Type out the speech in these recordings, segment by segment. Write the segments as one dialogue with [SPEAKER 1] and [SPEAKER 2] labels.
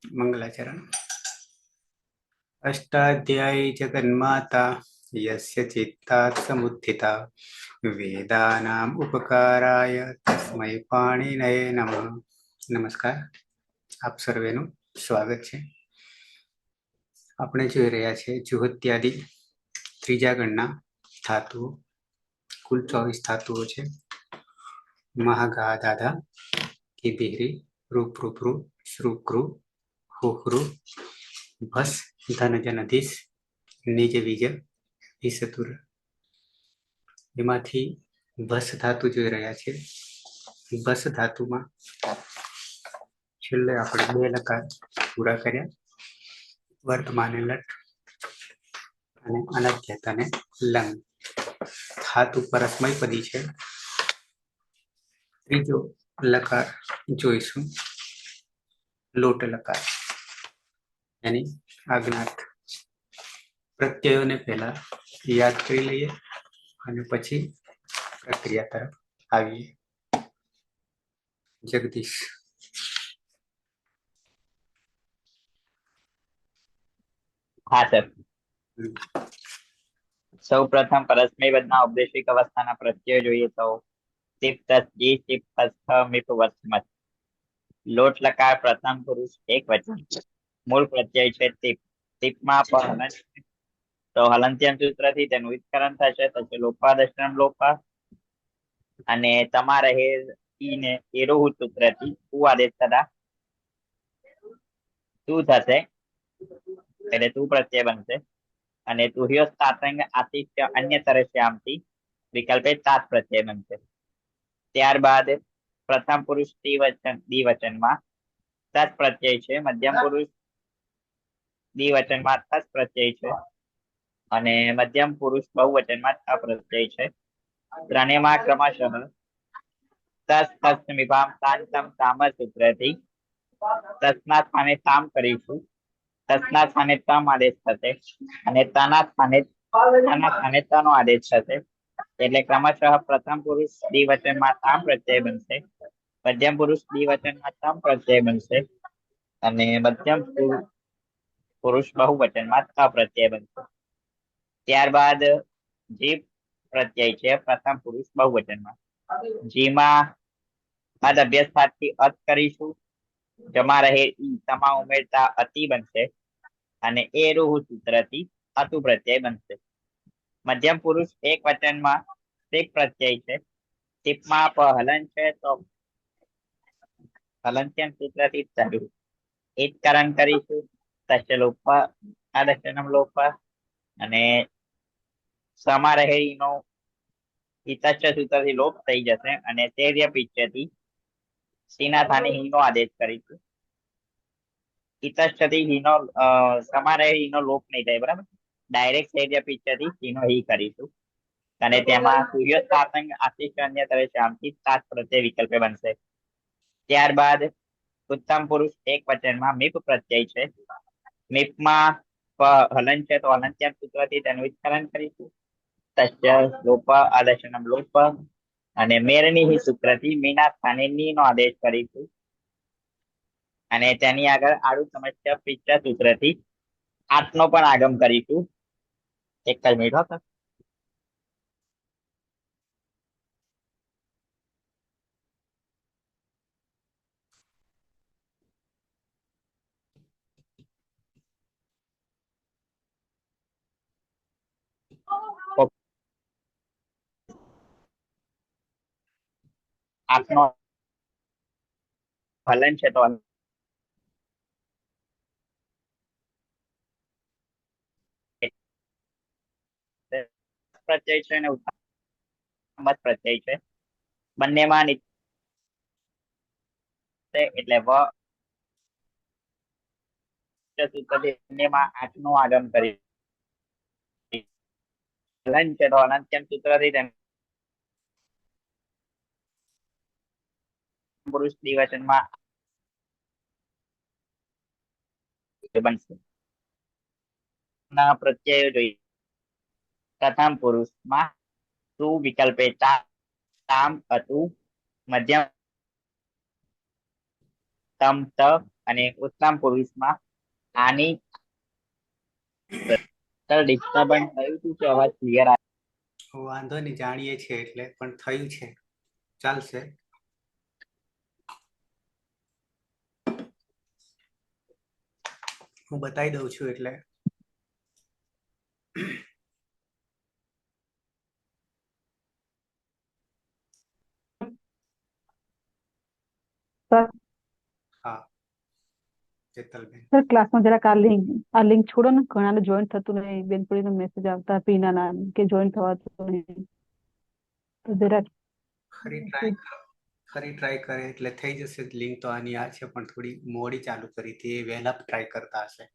[SPEAKER 1] मंगलाचरण। अष्टाध्यायी जगन्माता यस्य चित्तात् समुत्थिता वेदानाम् उपकाराय तस्मै पाणिनये नमः। नमस्कार, આપ સર્વેનું સ્વાગત છે। આપણે જોઈ રહ્યા છે જુહત્યાદિ ત્રીજા ગણના ધાતુઓ। કુલ 24 ધાતુઓ છે। મહાગા દાદા કિબિરી રૂપરૂપરૂ શ્રુકૃ હુહૃ ભસ ધન જનધીશ નિજ વિજ ઈસતુર। એમાંથી ભસ ધાતુ જોઈ રહ્યા છે। ભસ ધાતુમાં છેલ્લે આપણે 2 લકાર પૂરા કર્યા, વર્તમાને લટ અને અનધ્યતાને લંગ। ધાતુ પરસ્મયપદી છે। ત્રીજો લકાર જોઈશું, લોટ લકાર, એની આજ્ઞાત। પ્રત્યયોને પહેલા યાદ કરી લઈએ અને પછી પ્રક્રિયા તરફ આવીએ। જગદીશ।
[SPEAKER 2] हाँ सर। સૌ પ્રથમ પરસ્મય પદના ઔપદેશિક અવસ્થાના પ્રત્યય જોઈએ તો તિપ તસ્જી તિપ તસ્થ મિપ વસ્મત। લોટ લકાર પ્રથમ પુરુષ એક વચન, મૂળ પ્રત્યય છે તિપ। તિપમાં હલન તો હલંત્યમ સૂત્રથી તેનું વિસ્તરણ થશે, પછી લોપાદષ્ટમ લોપા અને તમારે ઈને એરોહુ સૂત્રથી ઉ આદેશ થતા શું થશે, એટલે તું પ્રત્યય બનશે અને તુહ્યો તાતંગ આતિથ્ય અન્ય તરસ્યામથી વિકલ્પે તાત પ્રત્યય બનશે। ત્યારબાદ પ્રથમ પુરુષ દ્વિવચનમાં તત પ્રત્યય છે, મધ્યમ પુરુષ દ્વિવચનમાં તસ પ્રત્યય છે અને મધ્યમ પુરુષ બહુવચનમાં ત પ્રત્યય છે। ત્રણેયમાં ક્રમશઃ તસ તસ મિભામ તાંતમ તામ સૂત્રથી તસના સ્થાને તામ કરીશું, તસના સ્થાને તમ આદેશ થશે અને તના સ્થાને તનો આદેશ થશે। એટલે ક્રમશઃ પ્રથમ પુરુષ દ્વિવચનમાં તામ પ્રત્યય બનશે, મધ્યમ પુરુષ દ્વિવચનમાં તમ પ્રત્યય બનશે અને મધ્યમ પુરુષ બહુવચનમાં ત પ્રત્યય બનશે। ત્યારબાદ જી પ્રત્યય છે પ્રથમ પુરુષ બહુવચનમાં। જીમાં અદ અભ્યાસથી અત કરીશું, જમા રહે ઈ તમા ઉમેરતા અતિ બનશે અને એ રૂહ સૂત્રથી અતુ પ્રત્યય બનશે। મધ્યમ પુરુષ એક વચનમાં તિપ પ્રત્યય છે। તિપમાં હલન છે તો હલંત્યમ સૂત્રથી ચાલુ ઇતકરણ કરીશું, તસ્ય લોપ આદર્શનમ લોપ અને સમા રહે ઈનો ઇતસ્ય સૂત્રથી લોપ થઈ જશે અને તેર્ય પિચ્છથી સીના સ્થાને હિનો આદેશ કરીશું। ઇતસ્યથી હિનો સમા રહે હિનો લોપ નહીં થાય, બરાબર, ડાયરેક્ટ તેર્ય પિચ્છથી હિનો હી કરીશું અને તેમાં સૂર્ય તાતંગ આશિષ્ટ અન્ય તરે શામથી તાત પ્રત્યય વિકલ્પે બનશે। ત્યારબાદ ઉત્તમ પુરુષ એક વચનમાં મિપ પ્રત્યય છે। મિપમાં હલન છે તો હલંત્યમ સૂત્રથી તેનું વિસ્તરણ કરીશું, તસ્ય લોપ આદર્શનમ લોપ અને મેરની હી સૂત્રથી મીના સ્થાને ની નો આદેશ કરીશું અને તેની આગળ આડું સમસ્યા પિચ્છ સૂત્રથી આઠનો પણ આગમ કરીશું। એક જ મિનિટ હો સર। આઠનો હલન છે તો પ્રત્યય છે અને ઉત્તમ પ્રત્યય છે, બંનેમાં એટલે બંનેમાં આઠ નું આગમ કરી હલન છે તો અનંત્યમ સૂત્રથી પુરુષ દ્વિવચનમાં બનશે। ના પ્રત્યયો જોઈએ, પ્રથમ પુરુષમાં તું વિકલ્પે તામ હતું, મધ્યમ તમ ત અને ઉત્તમ પુરુષમાં આની ડિસ્ટર્બન્સ થયું હતું કે અવાજ ક્લિયર આવે?
[SPEAKER 1] વાંધો નહીં, જાણીએ છીએ એટલે, પણ થયું છે, ચાલશે. હું બતાવી દઉં છું એટલે.
[SPEAKER 3] સર
[SPEAKER 1] હા ચેતલબેન,
[SPEAKER 3] સર ક્લાસમાં જરાક આ લિંક છોડો ને, ઘણાને જોઈન થતું નહીં, બેનપણીનો મેસેજ આવતા પીના ના કે જોઈન થવાતું નહીં, તો જરાક
[SPEAKER 1] ફરી ટ્રાય કરે એટલે થઈ જશે. લિંક તો આની આ છે, પણ થોડી મોડી ચાલુ કરી હતી, એ વહેલા ટ્રાય કરતા હશે.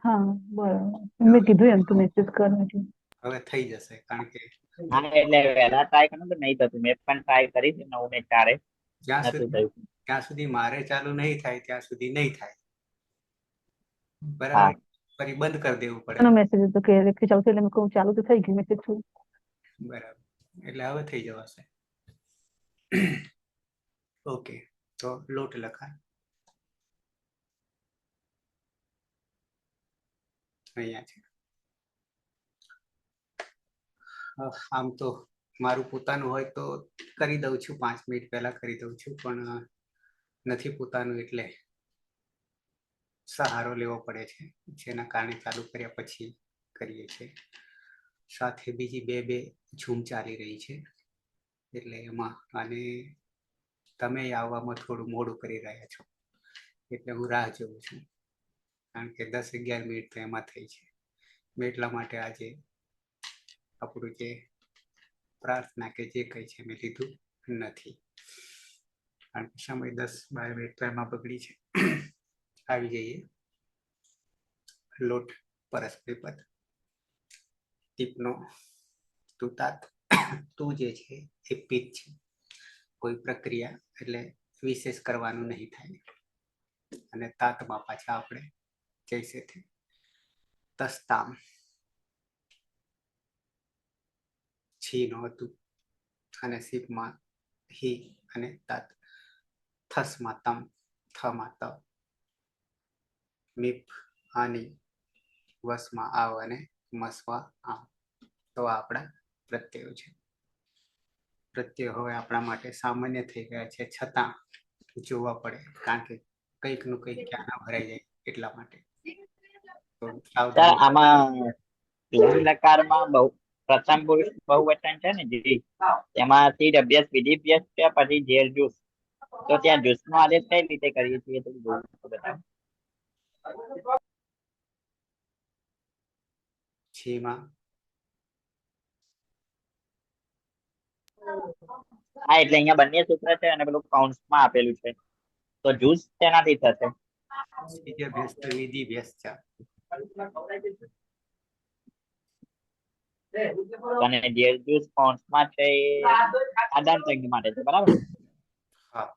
[SPEAKER 3] હા બરાબર, મેં કીધું એમ તો મેસેજ કરવાનું છે.
[SPEAKER 1] હવે થઈ જશે, કારણ કે
[SPEAKER 2] હા એટલે વહેલા ટ્રાય કરો તો નહીં થતું. મેં પણ ટ્રાય કરી છે 9 ને 4
[SPEAKER 1] જ્યાં સુધી મારે ચાલુ નહીં થાય ત્યાં સુધી નહીં થાય.
[SPEAKER 2] હા
[SPEAKER 1] બરાબર, ફરી બંધ કરી દેવું પડે.
[SPEAKER 3] એનો મેસેજ હતો કે લેક્ચર ચાલુ એટલે મેં કહું ચાલુ તો થઈ ગયું મેસેજ છું.
[SPEAKER 1] બરાબર, એટલે હવે થઈ જવાશે. ઓકે, તો લોટ લખાય અહીંયા છે. આમ તો મારું પોતાનું હોય તો કરી દઉં છું, 5 મિનિટ પહેલા કરી દઉં છું, પણ નથી પોતાનું એટલે સહારો લેવો પડે છે, જેના કારણે ચાલુ કર્યા પછી કરીએ છીએ. સાથે બીજી બે ઝૂમ ચાલી રહી છે, એટલે એમાં, અને તમે આવવામાં થોડું મોડું કરી રહ્યા છો, એટલે હું રાહ જોઉં છું, કારણ કે 10-11 મિનિટ તો એમાં થઈ છે. મેં એટલા માટે આજે આપણું જે પ્રાર્થના કે જે કંઈ છે મેં લીધું નથી, કારણ કે સમય 10-12 મિનિટ તો એમાં બગડી છે. આવી જઈએ લોટ પરસ્પરી પદ ટીપનો તુતાત. તું જે છે એ પિત છે, કોઈ પ્રક્રિયા એટલે વિશેષ કરવાનું નહીં થાય. અને તાતમાં પાછા આપણે જઈશેથી તસ્તામ છીનું હતું, અને સીપમાં હી અને તાત. થસમાં તમ, થમાં ત, મીપ આની, વસમાં આવ અને મસવા આમ. તો આપણા પ્રત્યયો છે. પ્રત્યય હવે આપણા માટે સામાન્ય થઈ ગયા છે, છતાં જોવા પડે, કારણ કે કંઈક નું કંઈક ક્યાં ના ભરાઈ જાય એટલા માટે. તો
[SPEAKER 2] સર
[SPEAKER 1] સાવધાની.
[SPEAKER 2] આમાં લકારમાં બહુ પ્રથમ પુરુષ બહુવચન છે ને જી, એમાંથી અભ્યાસ વિધિ અભ્યાસ છે પછી ઝેર જૂસ, તો ત્યાં જૂસ નો આદેશ કઈ રીતે કરીએ છીએ તો બતાવો.
[SPEAKER 1] છીમાં
[SPEAKER 2] હા એટલે અહીંયા બંને સૂત્ર છે અને પેલું કૌંસમાં આપેલું છે, તો જૂસ તેનાથી થશે.
[SPEAKER 1] સીજે વ્યસ્ત વિધિ વ્યસ્ત.
[SPEAKER 2] અને ઝેર જૂસ કૌંસમાં છે એ આદાન સંધિ માટે છે, બરાબર?
[SPEAKER 1] હા.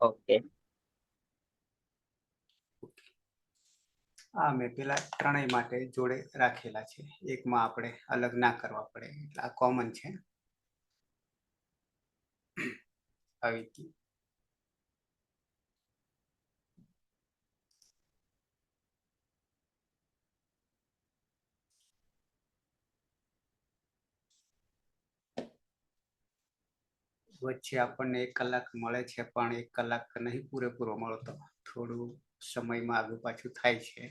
[SPEAKER 2] ઓકે.
[SPEAKER 1] આ મેં પેલા ત્રણેય માટે જોડે રાખેલા છે, એકમાં આપણે અલગ ના કરવા પડે, એટલે આ કોમન છે. આવી વચ્ચે આપણને 1 કલાક મળે છે, પણ 1 કલાક નહીં પૂરેપૂરો મળતો, થોડું સમયમાં આગુ પાછું થાય છે,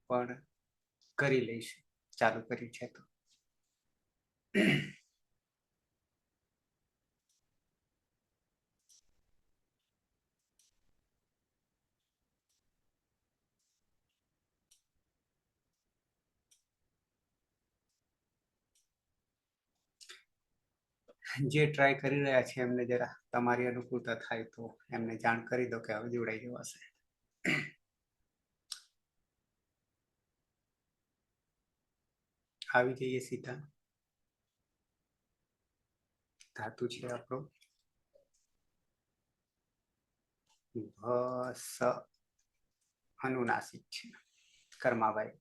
[SPEAKER 1] પણ કરી લઈશ, ચાલુ કર્યું છે તો. જે ટ્રાય કરી રહ્યા છે એમને જરા તમારી અનુકૂળતા થાય તો એમને જાણ કરી દો કે હવે જોડાઈ જવાશે. આવી જઈએ સીધા. ધાતુ છે આપણો ભસ, અનુનાસિક છે. કર્માભાઈ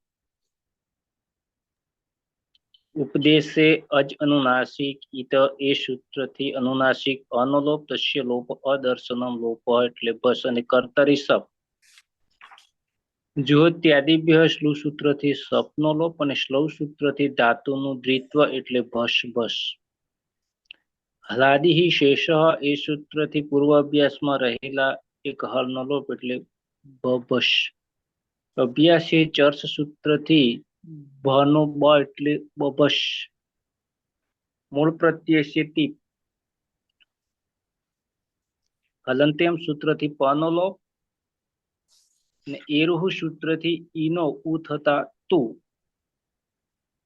[SPEAKER 4] ઉપદેશે અજ અનુનાસિક ઈત એ સૂત્રથી અનુનાસિક અનુલોપ તસ્ય લોપ અદર્શનમ લોપ એટલે બસ અને કર્તરી સપ જો ત્યાદિભ્ય શ્લુ સૂત્રથી સપનો લોપ અને શ્લૌ સૂત્રથી ધાતુનું દ્વિત્વ એટલે ભસ ભસ હલાદિ શેષ એ સૂત્રથી પૂર્વ અભ્યાસમાં રહેલા એક હલનો લોપ એટલે બભસ અભ્યાસી ચર્ચ સૂત્રથી ભનો બ એટલે બબસ મૂળ પ્રત્યય છે ટીપ હલંત્યમ સૂત્રથી પનો લોપ અને એરુહ સૂત્રથી ઈનો ઉ થતા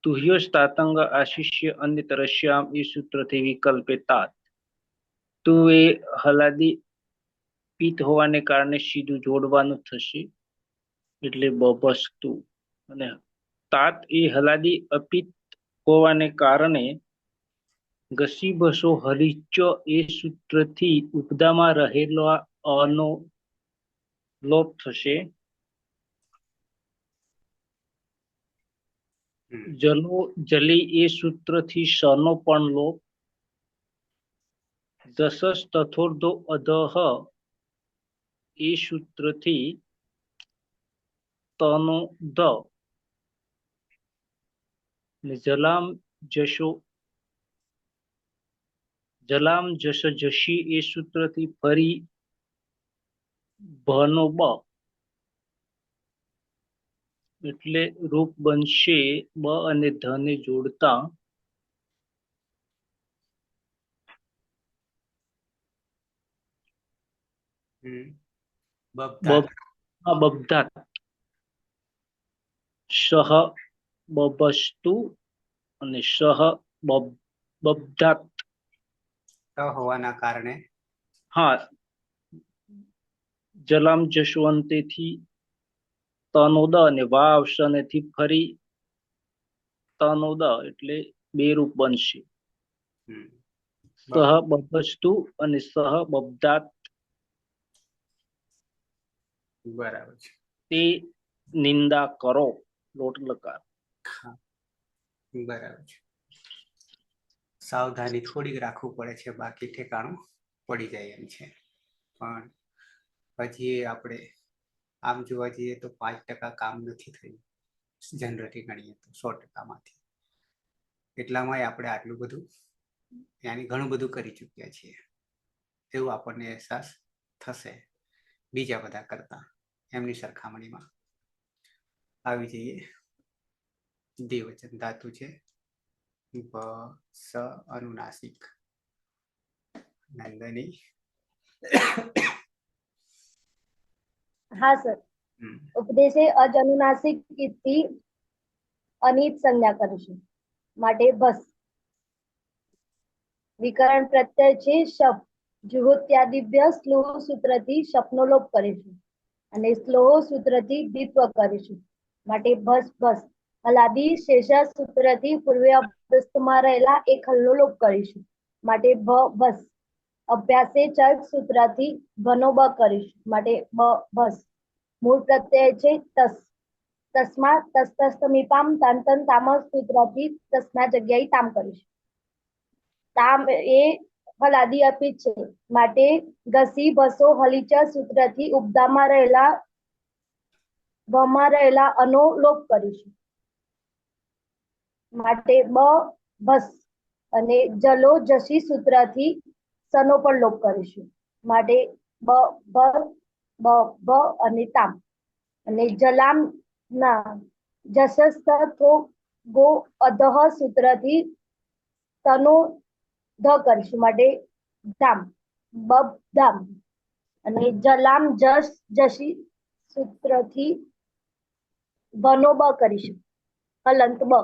[SPEAKER 4] તુહ્ય તાતંગ આશિષ્ય અન્યતરસ્યામ એ સૂત્રથી વિકલ્પે તાત તું એ હલાદી પિત્ત હોવાને કારણે સીધું જોડવાનું થશે એટલે બબસ્તુ અને તાત એ હલાદી અપિત હોવાને કારણે ઘસી બસો હલિચ એ સૂત્રથી ઉપદામાં રહેલો અનો લોપ થશે જલો જલી એ સૂત્રથી સનો પણ લોપ દસસ તથોર્ધો અધઃ એ સૂત્રથી તનો દ જલામ જશ જશી એ સૂત્રથી ફરી ભનો બ એટલે રૂપ બનશે બ અને ધ ને જોડતા બબધાત સહ બબસ્તુ અને સહ બબધાત
[SPEAKER 1] હોવાના કારણે
[SPEAKER 4] હા જલામ જશવંતેથી તનોદ અને વા આવશનેથી ફરી તનોદ એટલે બે રૂપ બનશે સહ બબસ્તુ અને સહ બબધાત
[SPEAKER 1] બરાબર છે
[SPEAKER 4] તે નિંદા કરો લોટ લકાર
[SPEAKER 1] બરાબર છે સાવધાની થોડીક રાખવું પડે છે બાકી ઠેકાણું પડી જાય એમ છે પણ હજી આપણે આમ જોવા જઈએ તો 5% કામ નથી થયું જનરલી ગણીએ તો 100%માંથી એટલામાં આપણે આટલું બધું યાની ઘણું બધું કરી ચૂક્યા છીએ એવું આપણને અહેસાસ થશે બીજા બધા કરતા એમની સરખામણીમાં આવી જઈએ દ્વિવચન ધાતુ છે બ સ અનુનાસિક નંદની
[SPEAKER 5] હા સર ઉપદેશે અજ અનુનાસિક ઇતિ અનિત સંજ્ઞા કરીશું માટે બસ વિકરણ પ્રત્યય છે શપ જુહોત્યાદિભ્ય સ્લોહ સૂત્રથી શપનો લોપ કરીશું અને સ્લોહ સૂત્રથી દ્વિત્વ કરીશું માટે બસ બસ હલાદી શેષા સૂત્રથી પૂર્વે અભ્યસ્તમાં રહેલા એક હલનો લોપ કરીશું માટે બસ અભ્યાસે ચર્ચ સૂત્રથી ભનો બ કરીશું માટે બસ મૂળ પ્રત્યય છે તસ તસ્મા તસ્તસ્તમીપામ તાંતન તામ સૂત્રથી તસના જગ્યાએ તામ કરીશું તામ એ હલાદી અપિત છે માટે ઘસી બસો હલીચ સૂત્રથી ઉપદામાં રહેલા અનો લોપ કરીશું માટે બસ અને જલો જશી સૂત્રથી સનો પણ લોપ કરીશું માટે બ અને તામ અને જલામ ના જશસ્થ ગો અધઃ સૂત્રથી તનો ધ કરીશું માટે ધામ બબધામ અને જલામ જશી સૂત્રથી બનો બ કરીશું હલંત બ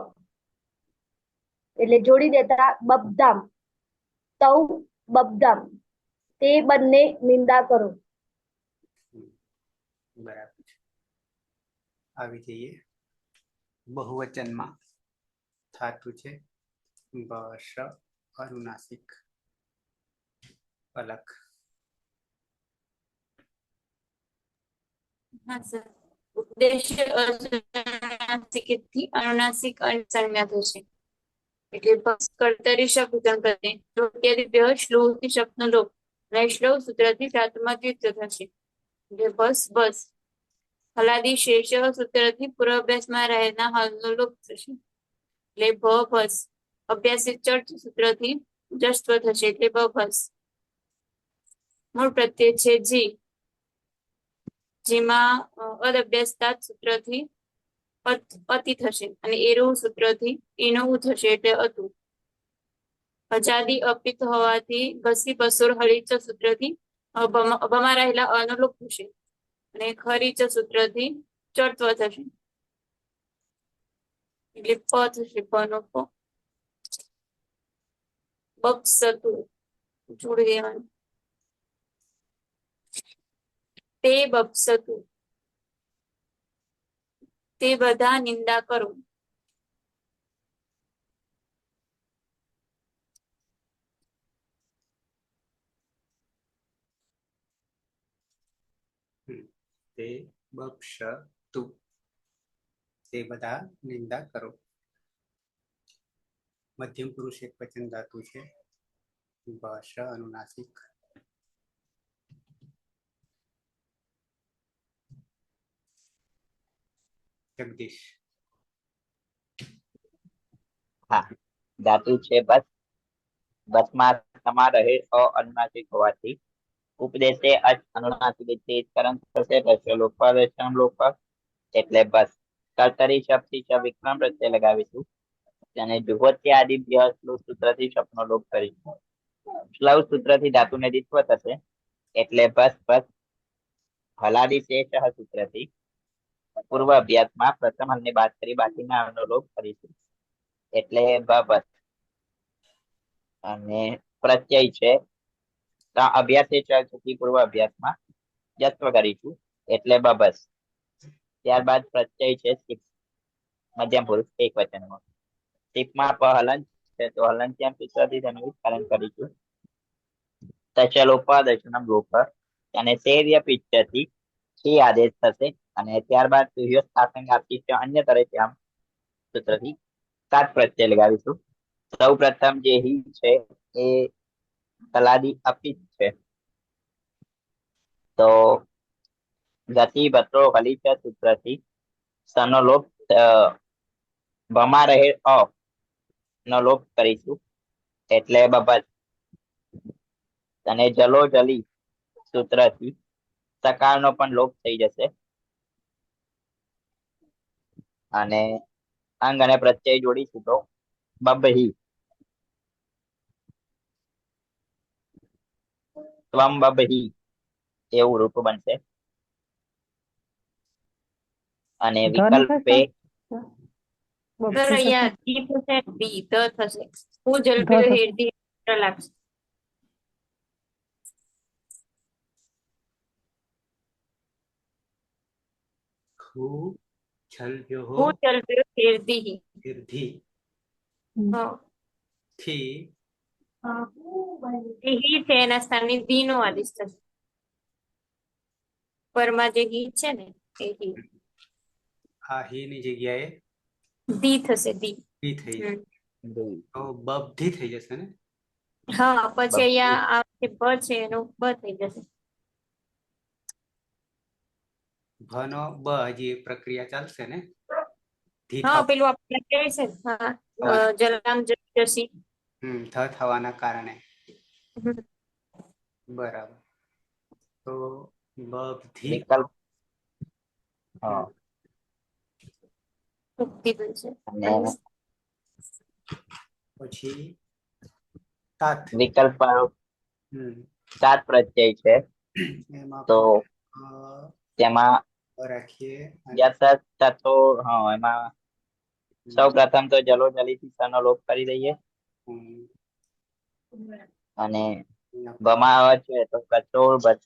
[SPEAKER 5] એટલે જોડી દેતા બબધામ તૌ બબધામ તે બંને નિંદા કરો
[SPEAKER 1] બરાબર છે આવી જઈએ બહુવચનમાં થાતું છે બશ અનુનાસિક અલગ
[SPEAKER 6] હા સર ઉદ્દેશ્ય અનુનાસિક થી અનુનાસિક સંજ્ઞા થશે એટલે ભસ કર્તરી શબ્દ વિકલ્પ પ્રત્યય જોત્યાદિભ્ય શ્લોથી શબ્દનો લોપ અને શ્લોક સૂત્રથી ધાતુમાં દ્વિત્વ થશે એટલે બસ બસ હલાદી શેષ સૂત્રથી પૂર્વાભ્યાસમાં રહેલા હલનો લોપ થશે એટલે ભસ અભ્યાસિત ચર્ચ સૂત્રથી જસ્વ થશે એટલે બસ મૂળ પ્રત્યય છે જી જેમાં અદભ્યાસતા સૂત્રથી અતિ થશે અને એરું સૂત્રથી એનો ઉ થશે એટલે અતુ અજાદી અપિત હોવાથી ઘસી બસોર હળીચ સૂત્રથી અભમાં રહેલા અનુલોપ થશે અને ખરીચ સૂત્રથી ચડત્વ થશે એટલે પ થશે પ નો પ બક્ષતુ જોડી દેવાનું તે બક્ષતુ તે બધા નિંદા કરો
[SPEAKER 1] તે બક્ષતુ તે બધા નિંદા કરો. મધ્યમ પુરુષ એક વચન ધાતુ છે. ભાષ અનુનાસિક. જગદીશ.
[SPEAKER 2] હા, ધાતુ છે બસ. બસમાં સમા રહે અનુનાસિક હોવાથી ઉપદેશે અનુનાસિક કરંત થશે લોપાદર્શન લોપ એટલે બસ. કર્તરી શબ્દ વિક્રમ પ્રત્યય લગાવીશું અને જુહોત્યા આદિ સૂત્રથી શબ્દનો લોપ કરીશું. શ્લવ સૂત્રથી ધાતુને દ્વિત્વ થશે એટલે બસ બસ. હલાદી શેષ સૂત્રથી પૂર્વ અભ્યાસમાં પ્રથમ હલને બાદ કરી બાકીના હલનો લોપ કરીશું એટલે બસ. અને પ્રત્યય છે અભ્યાસ પૂર્વ અભ્યાસમાં જત્વ કરીશું એટલે બસ. ત્યારબાદ પ્રત્યય છે મધ્યમ પુરુષ એક વચનમાં. ટીપમાં હલન છે તો હલન સૂત્રથી તેનું વિસ્તરણ કરીશું. તચલોપાદર્શનમ લોપ અને શૈર્ય પિત્તથી થી આદેશ થશે અને ત્યારબાદ અન્ય તરફ સૂત્રથી સાત પ્રત્યય લગાવીશું. સૌ પ્રથમ જે હિ છે એ તલાદી અપિત છે તો ગતિ બત્રો હલીચ સૂત્રથી સનો લોપ ભમા રહે નો લોપ કરીશું એટલે બબલ. અને જલો જલી સૂત્રથી સકાળનો પણ લોપ થઈ જશે અને અંગ અને પ્રત્યય જોડીશું તો બબહી. ત્વમ બબહી એવું રૂપ બનશે અને વિકલ્પે
[SPEAKER 6] સર અહીંયા ડી થશે ડી ધ થશે હું જલપેલો હેરદી લાગશે
[SPEAKER 1] હું જલ્પ્યો
[SPEAKER 6] હું જલપેલો હેરદી
[SPEAKER 1] હિર્ધી થી
[SPEAKER 6] હિ છે એના સ્થાને ધી નો આદેશ થશે પરમાં જે હિ છે ને એ હિ
[SPEAKER 1] આ હી ની જગ્યાએ
[SPEAKER 6] ધી થશે ધી
[SPEAKER 1] ડી થઈ જશે તો બબધી થઈ જશે ને.
[SPEAKER 6] હા પછી અહીંયા આ જે બ છે એનો બ થઈ જશે
[SPEAKER 1] ભનો બ હજી પ્રક્રિયા ચાલશે ને. ધી
[SPEAKER 6] હા પેલું આપણે કહેવાય છે હા જલામ જસી
[SPEAKER 1] થ થવાના કારણે બરાબર. તો બબધી
[SPEAKER 2] વિકલ્પ હા
[SPEAKER 6] મુક્તિ બનશે
[SPEAKER 2] અને
[SPEAKER 1] પછી તાત.
[SPEAKER 2] વિકલ્પ
[SPEAKER 1] હમ
[SPEAKER 2] સાત પ્રત્યય છે
[SPEAKER 1] એમાં
[SPEAKER 2] તો તેમાં
[SPEAKER 1] રાખીએ
[SPEAKER 2] એમાં સૌ પ્રથમ તો જલો જલીથી સનો લોપ કરી દઈએ અને બમાં આવે છે તો કચોળ બસ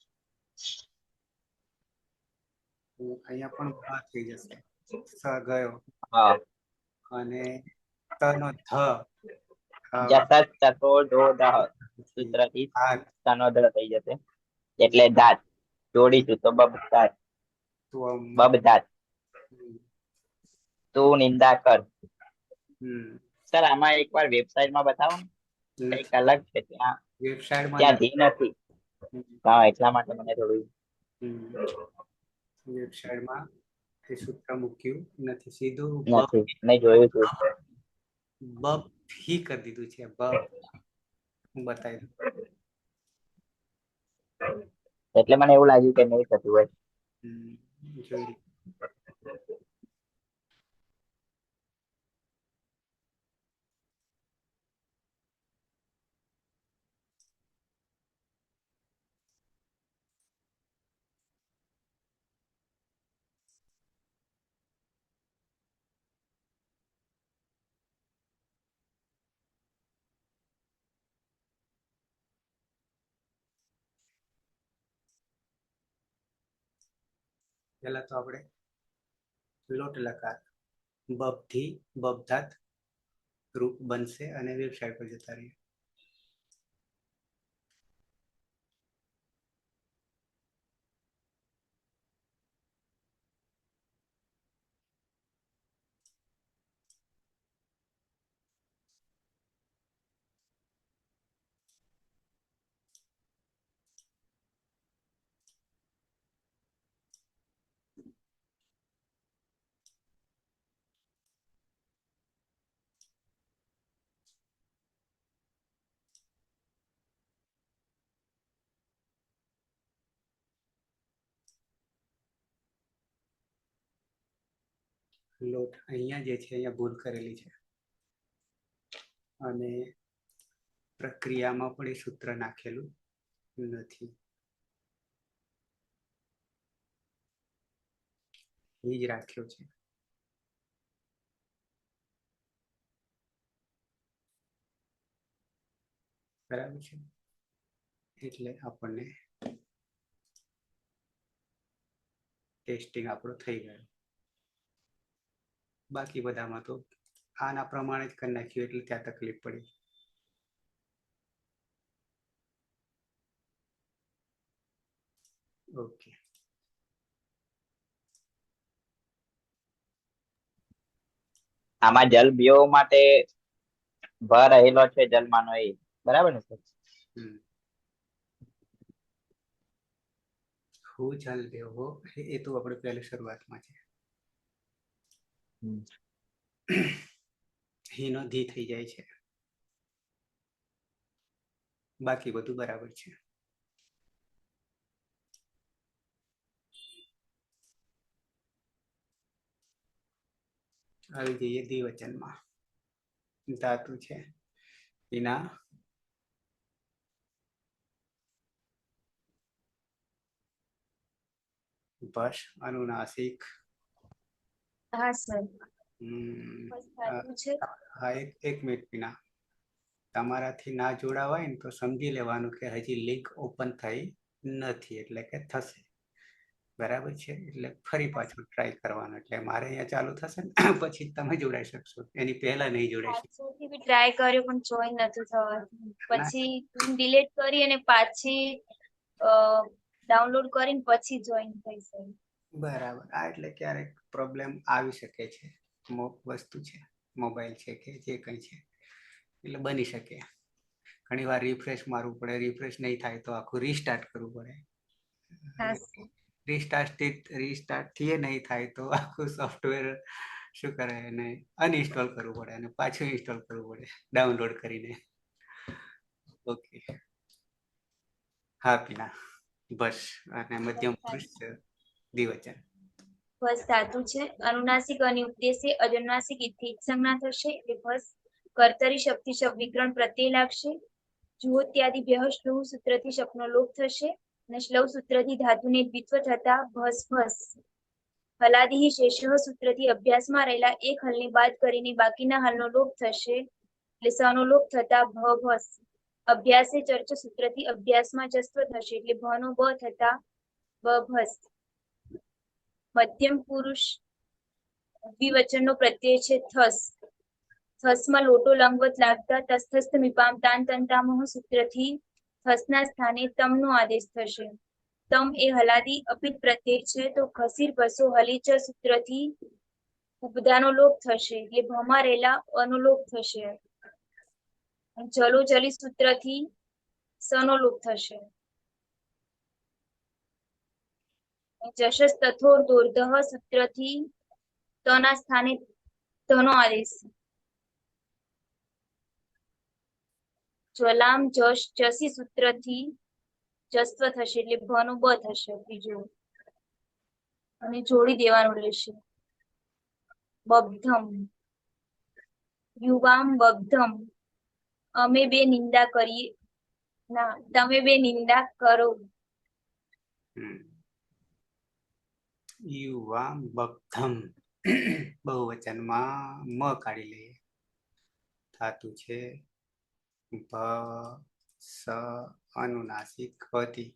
[SPEAKER 1] અહીંયા પણ બા થઈ જશે. સ ગયો
[SPEAKER 2] હા
[SPEAKER 1] અને તનો ધ
[SPEAKER 2] સૂત્રથી
[SPEAKER 1] હાથ
[SPEAKER 2] સનો ધ થઈ જશે એટલે દાંત જોડીશું તો બબ દાંત બબ દાંત તું નિંદા કર સર આમાં એકવાર વેબસાઇટમાં બતાવો ને, કંઈક અલગ છે ત્યાં.
[SPEAKER 1] વેબસાઇટમાં
[SPEAKER 2] ત્યાં ધી નથી. હા, એટલા માટે મને થોડું
[SPEAKER 1] વેબસાઇટમાં એ સૂત્ર મૂક્યું નથી, સીધું
[SPEAKER 2] નથી. મેં જોયું હતું.
[SPEAKER 1] બબ ही કરી દીધું છે. બબ હું બતાવી દઉં.
[SPEAKER 2] એટલે મને એવું લાગ્યું કે નહીં થતું હોય.
[SPEAKER 1] જોઈ લો. પહેલા તો આપણે લોટ લકાર બબથી બબધાત રૂપ બનશે અને વેબસાઇટ પર જતા રહીએ. લોટ અહીંયા જે છે અહીંયા ભૂલ કરેલી છે અને પ્રક્રિયામાં પણ એ સૂત્ર નાખેલું નથી. એ જ રાખ્યો છે. બરાબર છે, એટલે આપણને ટેસ્ટિંગ આપણું થઈ ગયું. બાકી બધામાં તો આના પ્રમાણે જ કરી નાખ્યું એટલે ત્યાં તકલીફ પડી. ઓકે,
[SPEAKER 2] આમાં જલ બીઓ માટે ભ રહેલો છે જલમાનો, એ બરાબર ને સર?
[SPEAKER 1] હું જલ દેવો એ તો આપણે પહેલી શરૂઆતમાં છે. હીનો ધી થઈ જાય છે. બાકી બધું બરાબર છે. આવી જઈએ દ્વિવચનમાં. ધાતુ છે એના ભસ અનુનાસિક.
[SPEAKER 6] હા સર.
[SPEAKER 1] હા, એક મિનિટ પીના. તમારાથી ના જોડાવાય ને તો સમજી લેવાનું કે હજી લિંક ઓપન થઈ નથી, એટલે કે થશે. બરાબર છે, એટલે ફરી પાછું ટ્રાય કરવાનું. એટલે મારે અહીંયા ચાલુ થશે ને પછી તમે જોડાઈ શકશો, એની પહેલા નહીં જોડાઈ શકશો.
[SPEAKER 6] ટ્રાય કર્યો પણ જોઈન નથી થવાતું. પછી ડિલીટ કરી અને પાછી ડાઉનલોડ કરીને પછી જોઈન થઈ છે.
[SPEAKER 1] બરાબર. આ એટલે ક્યારેક પ્રોબ્લેમ આવી શકે છે. વસ્તુ છે, મોબાઈલ છે કે જે કંઈ છે, એટલે બની શકે. ઘણી વાર રિફ્રેશ મારવું પડે, રિફ્રેશ નહીં થાય તો આખું રીસ્ટાર્ટ કરવું પડે. રીસ્ટાર્ટ થી નહીં થાય તો આખું સોફ્ટવેર શું કરે એને અનઇન્સ્ટોલ કરવું પડે અને પાછું ઇન્સ્ટોલ કરવું પડે ડાઉનલોડ કરીને. ઓકે, હા પીના. બસ, અને મધ્યમ પુરુષ દ્વિવચન.
[SPEAKER 6] ભસ ધાતુ છે, અનુનાસિક અને ઉપદેશે અજનુનાસિક ઇથી સંજ્ઞા થશે, એટલે ભસ કર્તરી શક્તિ શબ્દ વિકરણ પ્રત્યય લાગશે. જુઓ ત્યાદિ વ્યહ શ્લુહ સૂત્રથી શબ્દનો લોપ થશે અને શ્લવ સૂત્રથી ધાતુને દ્વિત્વ થતા ભસ ભસ. હલાદિ શેષ સૂત્રથી અભ્યાસમાં રહેલા એક હલને બાદ કરીને બાકીના હલનો લોપ થશે, એટલે સનો લોપ થતા ભ ભસ. અભ્યાસે ચર્ચ સૂત્રથી અભ્યાસમાં જસ્વ થશે, એટલે ભનો બ થતા બ ભસ. મધ્યમ પુરુષ દ્વિવચનનો પ્રત્યય છે થસ. થસમાં લોટો લંગવત લાગતા તસ્થસ્થ મીપામ તાન તંતામહ સૂત્રથી થસના સ્થાને તમનો આદેશ થશે. તમ એ હલાદી અપિત પ્રત્યય છે, તો ખસીર ભસો હલીચ સૂત્રથી ઉપધાનો લોપ થશે એટલે ભમાં રહેલા અનુલોપ થશે. જલો જલી સૂત્રથી સનો લોપ થશે. જશસ તથો દોર્ધઃ સૂત્રથી તના સ્થાને ધનો આદેશ. જ્વલામ જશ જસી સૂત્રથી જસ્વ થશે એટલે ભનો બ થશે બીજું અને જોડી દેવાનું રહેશે. બબ્ધમ યુવામ બબ્ધમ અમે બે નિંદા કરીએ ના તમે બે નિંદા કરો.
[SPEAKER 1] યુવા બબ્ધમ બહુવચનમાં મ કાઢી લઈએ. ધાતુ છે ભ સ અનુનાસિક હતી.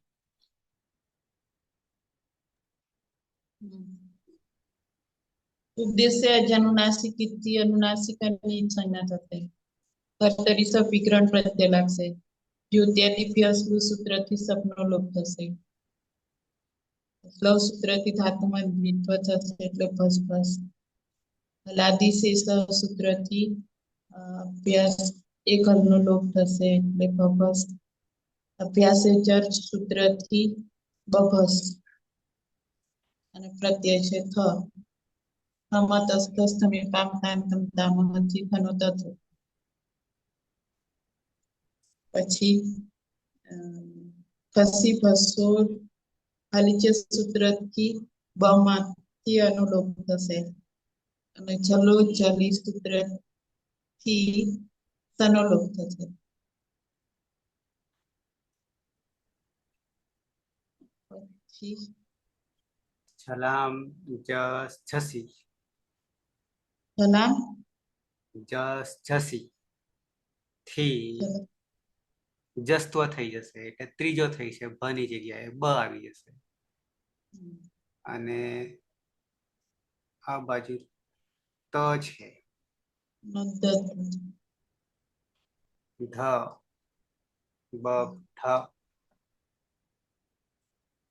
[SPEAKER 7] ઉદ્દેશ્ય અનુનાસિક ઇતિ અનુનાસિક અને સંજ્ઞા થશે. કર્તરી સ વિગ્રહણ પ્રત્યય લાગશે. દ્યોત્યાદિભ્ય સ્લુ સૂત્રથી સપનો લોપ થશે. સ્લવ સૂત્રથી ધાતુમાં દ્વિત્વ થશે એટલે ભસ. હલાદી શેષ સૂત્રથી અભ્યાસ એક હલનો લોપ થશે એટલે ભભસ. અભ્યાસ જર સૂત્રથી બભસ અને પ્રત્યય છે થ. હમતસ્તસ્તમીપામ તાંતમ તામહથી ધનો તથો. પછી ફસી ફસો હાલીચ્ય સૂત્રથી બમાંથી અનુલોપ થશે અને જલો જલી સૂત્રથી સનોલોપ થશે. પછી
[SPEAKER 1] છલામ જસ છસી
[SPEAKER 7] જલામ
[SPEAKER 1] જસ છસી થી જસ્ત્વ થઈ જશે એટલે ત્રીજો થઈ છે ભની જગ્યાએ બ આવી જશે. અને આ બાજુ ત છે ધ બ ઠ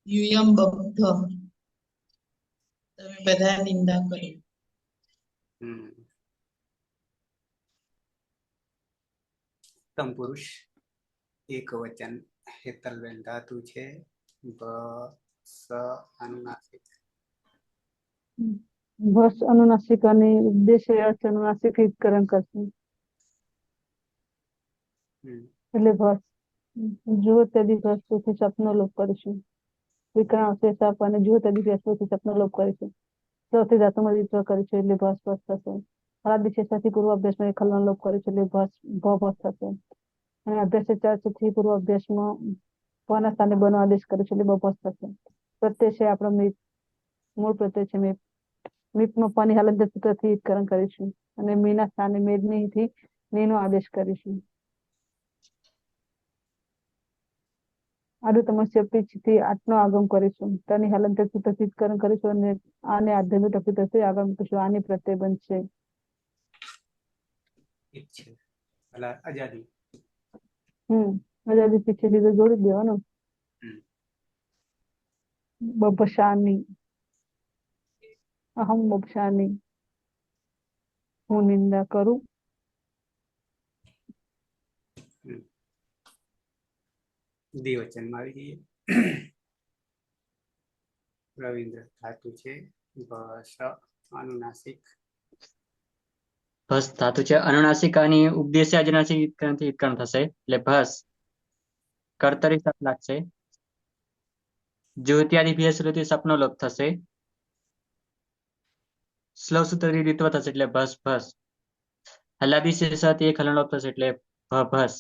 [SPEAKER 7] યુયમ બબ્ધ તમે બધા નિંદા કરો.
[SPEAKER 1] ઉત્તમ પુરુષ એક વચન હેતલબેન ધાતુ છે બ સ અનુનાસિક.
[SPEAKER 3] ભસ અનુનાસિક અને ઉદ્દેશ્ય અર્થ અનુનાસિક હિતકરણ કરશે એટલે ભસ. જુઓ તેદી ભસથી સપનો લોપ કરીશું. વિકરણ અવશેષ અને જુઓ તેદી ભસથી સપનો લોપ કરીશું. ચોથી ધાતુમાં દ્વિત્વ કરીશું એટલે ભસ ભસ થશે. હળાદિશેષથી પૂર્વ અભ્યાસમાં એક હલનો લોપ કરીશું એટલે ભસ ભસ થશે. અને અભ્યાસ ચારથી પૂર્વ અભ્યાસમાં ભના સ્થાને બનો આદેશ કરીશું એટલે બભસ થશે. પ્રત્યય છે આપણો મિત મૂળ પ્રત્યય છે મિત. મિતમાં પાની હાલત સૂત્રથી હિતકરણ કરીશું અને મીના સ્થાને મેદનીથી નીનો આદેશ કરીશું. આડું તમસ્યા પીછથી આઠનો આગમ કરીશું. તની હાલત સૂત્રથી હિતકરણ કરીશું અને આને આધ્યમિક ટપી આગમ કરીશું. આની પ્રત્યય બનશે
[SPEAKER 1] આઝાદી.
[SPEAKER 3] આઝાદી પીછે લીધે જોડી દેવાનો. બબશાની અહમ બબશાની હું નિંદા કરું.
[SPEAKER 1] દ્વિવચનમાં આવી જઈએ. રવિન્દ્ર ધાતુ છે ભસ અનુનાસિક.
[SPEAKER 8] ભસ ધાતુ છે અનુનાસિક અને ઉપદેશ્ય અજનાસિક હિતકરણ થશે એટલે ભસ. કર્તરી સપ લાગશે. જ્યોત્યાદિભ્ય શ્રુતિ સપનો લોપ થશે. સ્લવ સૂત્રથી દ્વિત્વ થશે એટલે ભસ ભસ. હલાદી શેષાથી એક હલન લોપ થશે એટલે ભભસ.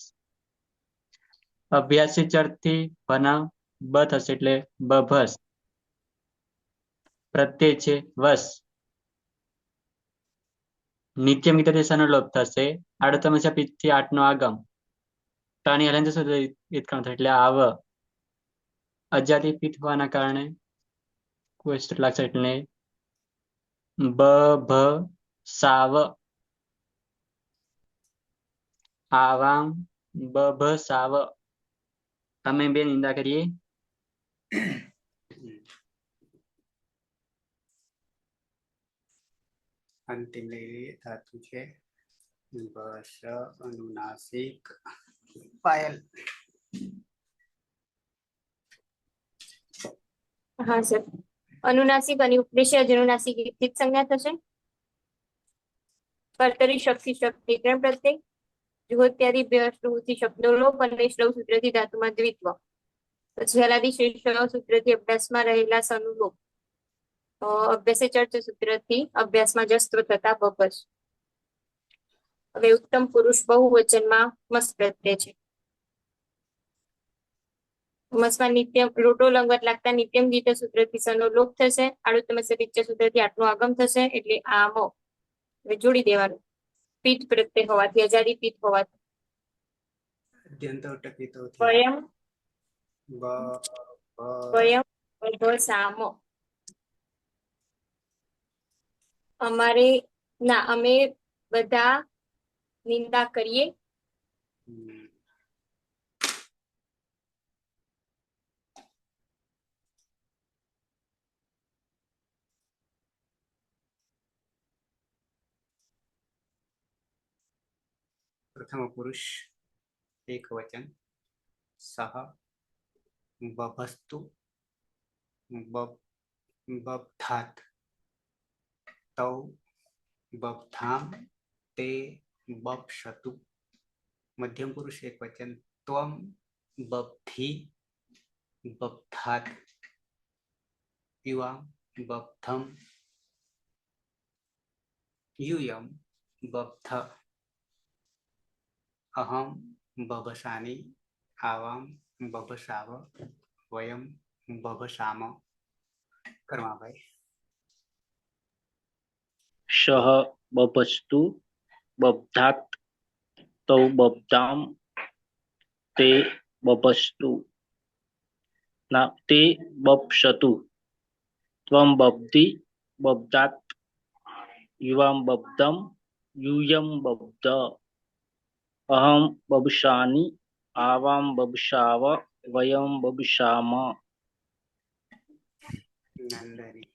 [SPEAKER 8] અભ્યાસી ચરથી ભના બ થશે એટલે બભસ. પ્રત્યય છે વસ. નિત્ય મિત્રથી સનો લોપ થશે. આડતમસ્યા પીઠથી આઠનો આગમ. તાની હલન સૂત્ર હિતકરણ થશે એટલે આવ. અજાતિ પીઠ હોવાના કારણે કોઈ સૂત્ર લાગશે એટલે બ ભ સાવ. આવામ બભ સાવ. તમે બે નિંદા કરીએ.
[SPEAKER 1] અંતિમ લઈ લઈએ. ધાતુ છે બસ, અનુનાસિક, પાયલ.
[SPEAKER 6] હા સર. અનુનાસિક અને ઉપદેશ્ય અનુનાસિક એકથી જ સંજ્ઞા થશે. કર્તરી શક્તિ વિકરણ પ્રત્યય, જુહોત્યાદિ શ્લુથી શબ્દો લોપ અને શ્લવ સૂત્રથી ધાતુમાં દ્વિત્વ. પછી હલાદી શેષ સૂત્રથી અભ્યાસમાં રહેલા સનુલોપ. અભ્યાસે ચર્ચ સૂત્રથી અભ્યાસમાં જસ્ત્ર થતા બપસ. હવે ઉત્તમ પુરુષ બહુવચનમાં મસ્ત પ્રત્યય છે. મસમાં નિત્યમ લોટો લંગવત લાગતા નિત્યમ ગીત સૂત્રથી સનો લોપ થશે. આડુત્તમસ્ય પિક્ચ સૂત્રથી આટલું આગમ થશે. એટલે આમો હવે જોડી દેવાનું. પીઠ પ્રત્યય હોવાથી, આઝાદી પીઠ હોવાથી.
[SPEAKER 1] અદ્યંતો ટકીતો
[SPEAKER 6] વયમ
[SPEAKER 1] બ
[SPEAKER 6] વયમ સામો. અમારે ના અમે બધા નિંદા કરીએ.
[SPEAKER 1] પ્રથમ પુરુષ એક વચન. સહ બભસ્તુ બબધાત તૌ બબધામ તે બપશતુ. મધ્યમ પુરુષ એક વચન. ત્વમ બબધી બબધાત યુવા બબધમ यूयम बब्ध अहम बबसानी आवाम बबसाव वयम बबसाम. કરવા ભાઈ.
[SPEAKER 4] શહ બભસ્તુ બબ્ધાત તૌ બબ્ધામ તે બભસ્તુ ના તે બપશતુ. ત્વમ બબ્ધી બબ્ધાત યુવામ બબ્ધમ यूयम बब्ध अहम बबशानि आवाम बबशाव वयम बबशाम.
[SPEAKER 1] નંદરી.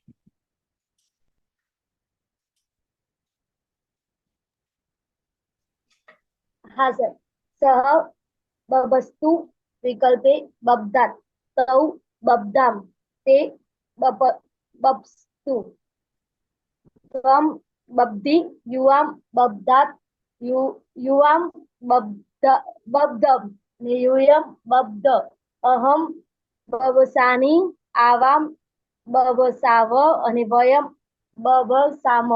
[SPEAKER 5] હા સર. સહ બભસ્તુ વિકલ્પે બબ્દાત તૌ બબ્દામ તે બપસ્તુ. ત્વમ બબ્ધી યુવામ બબ્દાત યુવામ બબ્ધમ ને યુયમ બબ્ધ અહમ બબસાની આવામ બબસાવ અને વયમ બબસામ.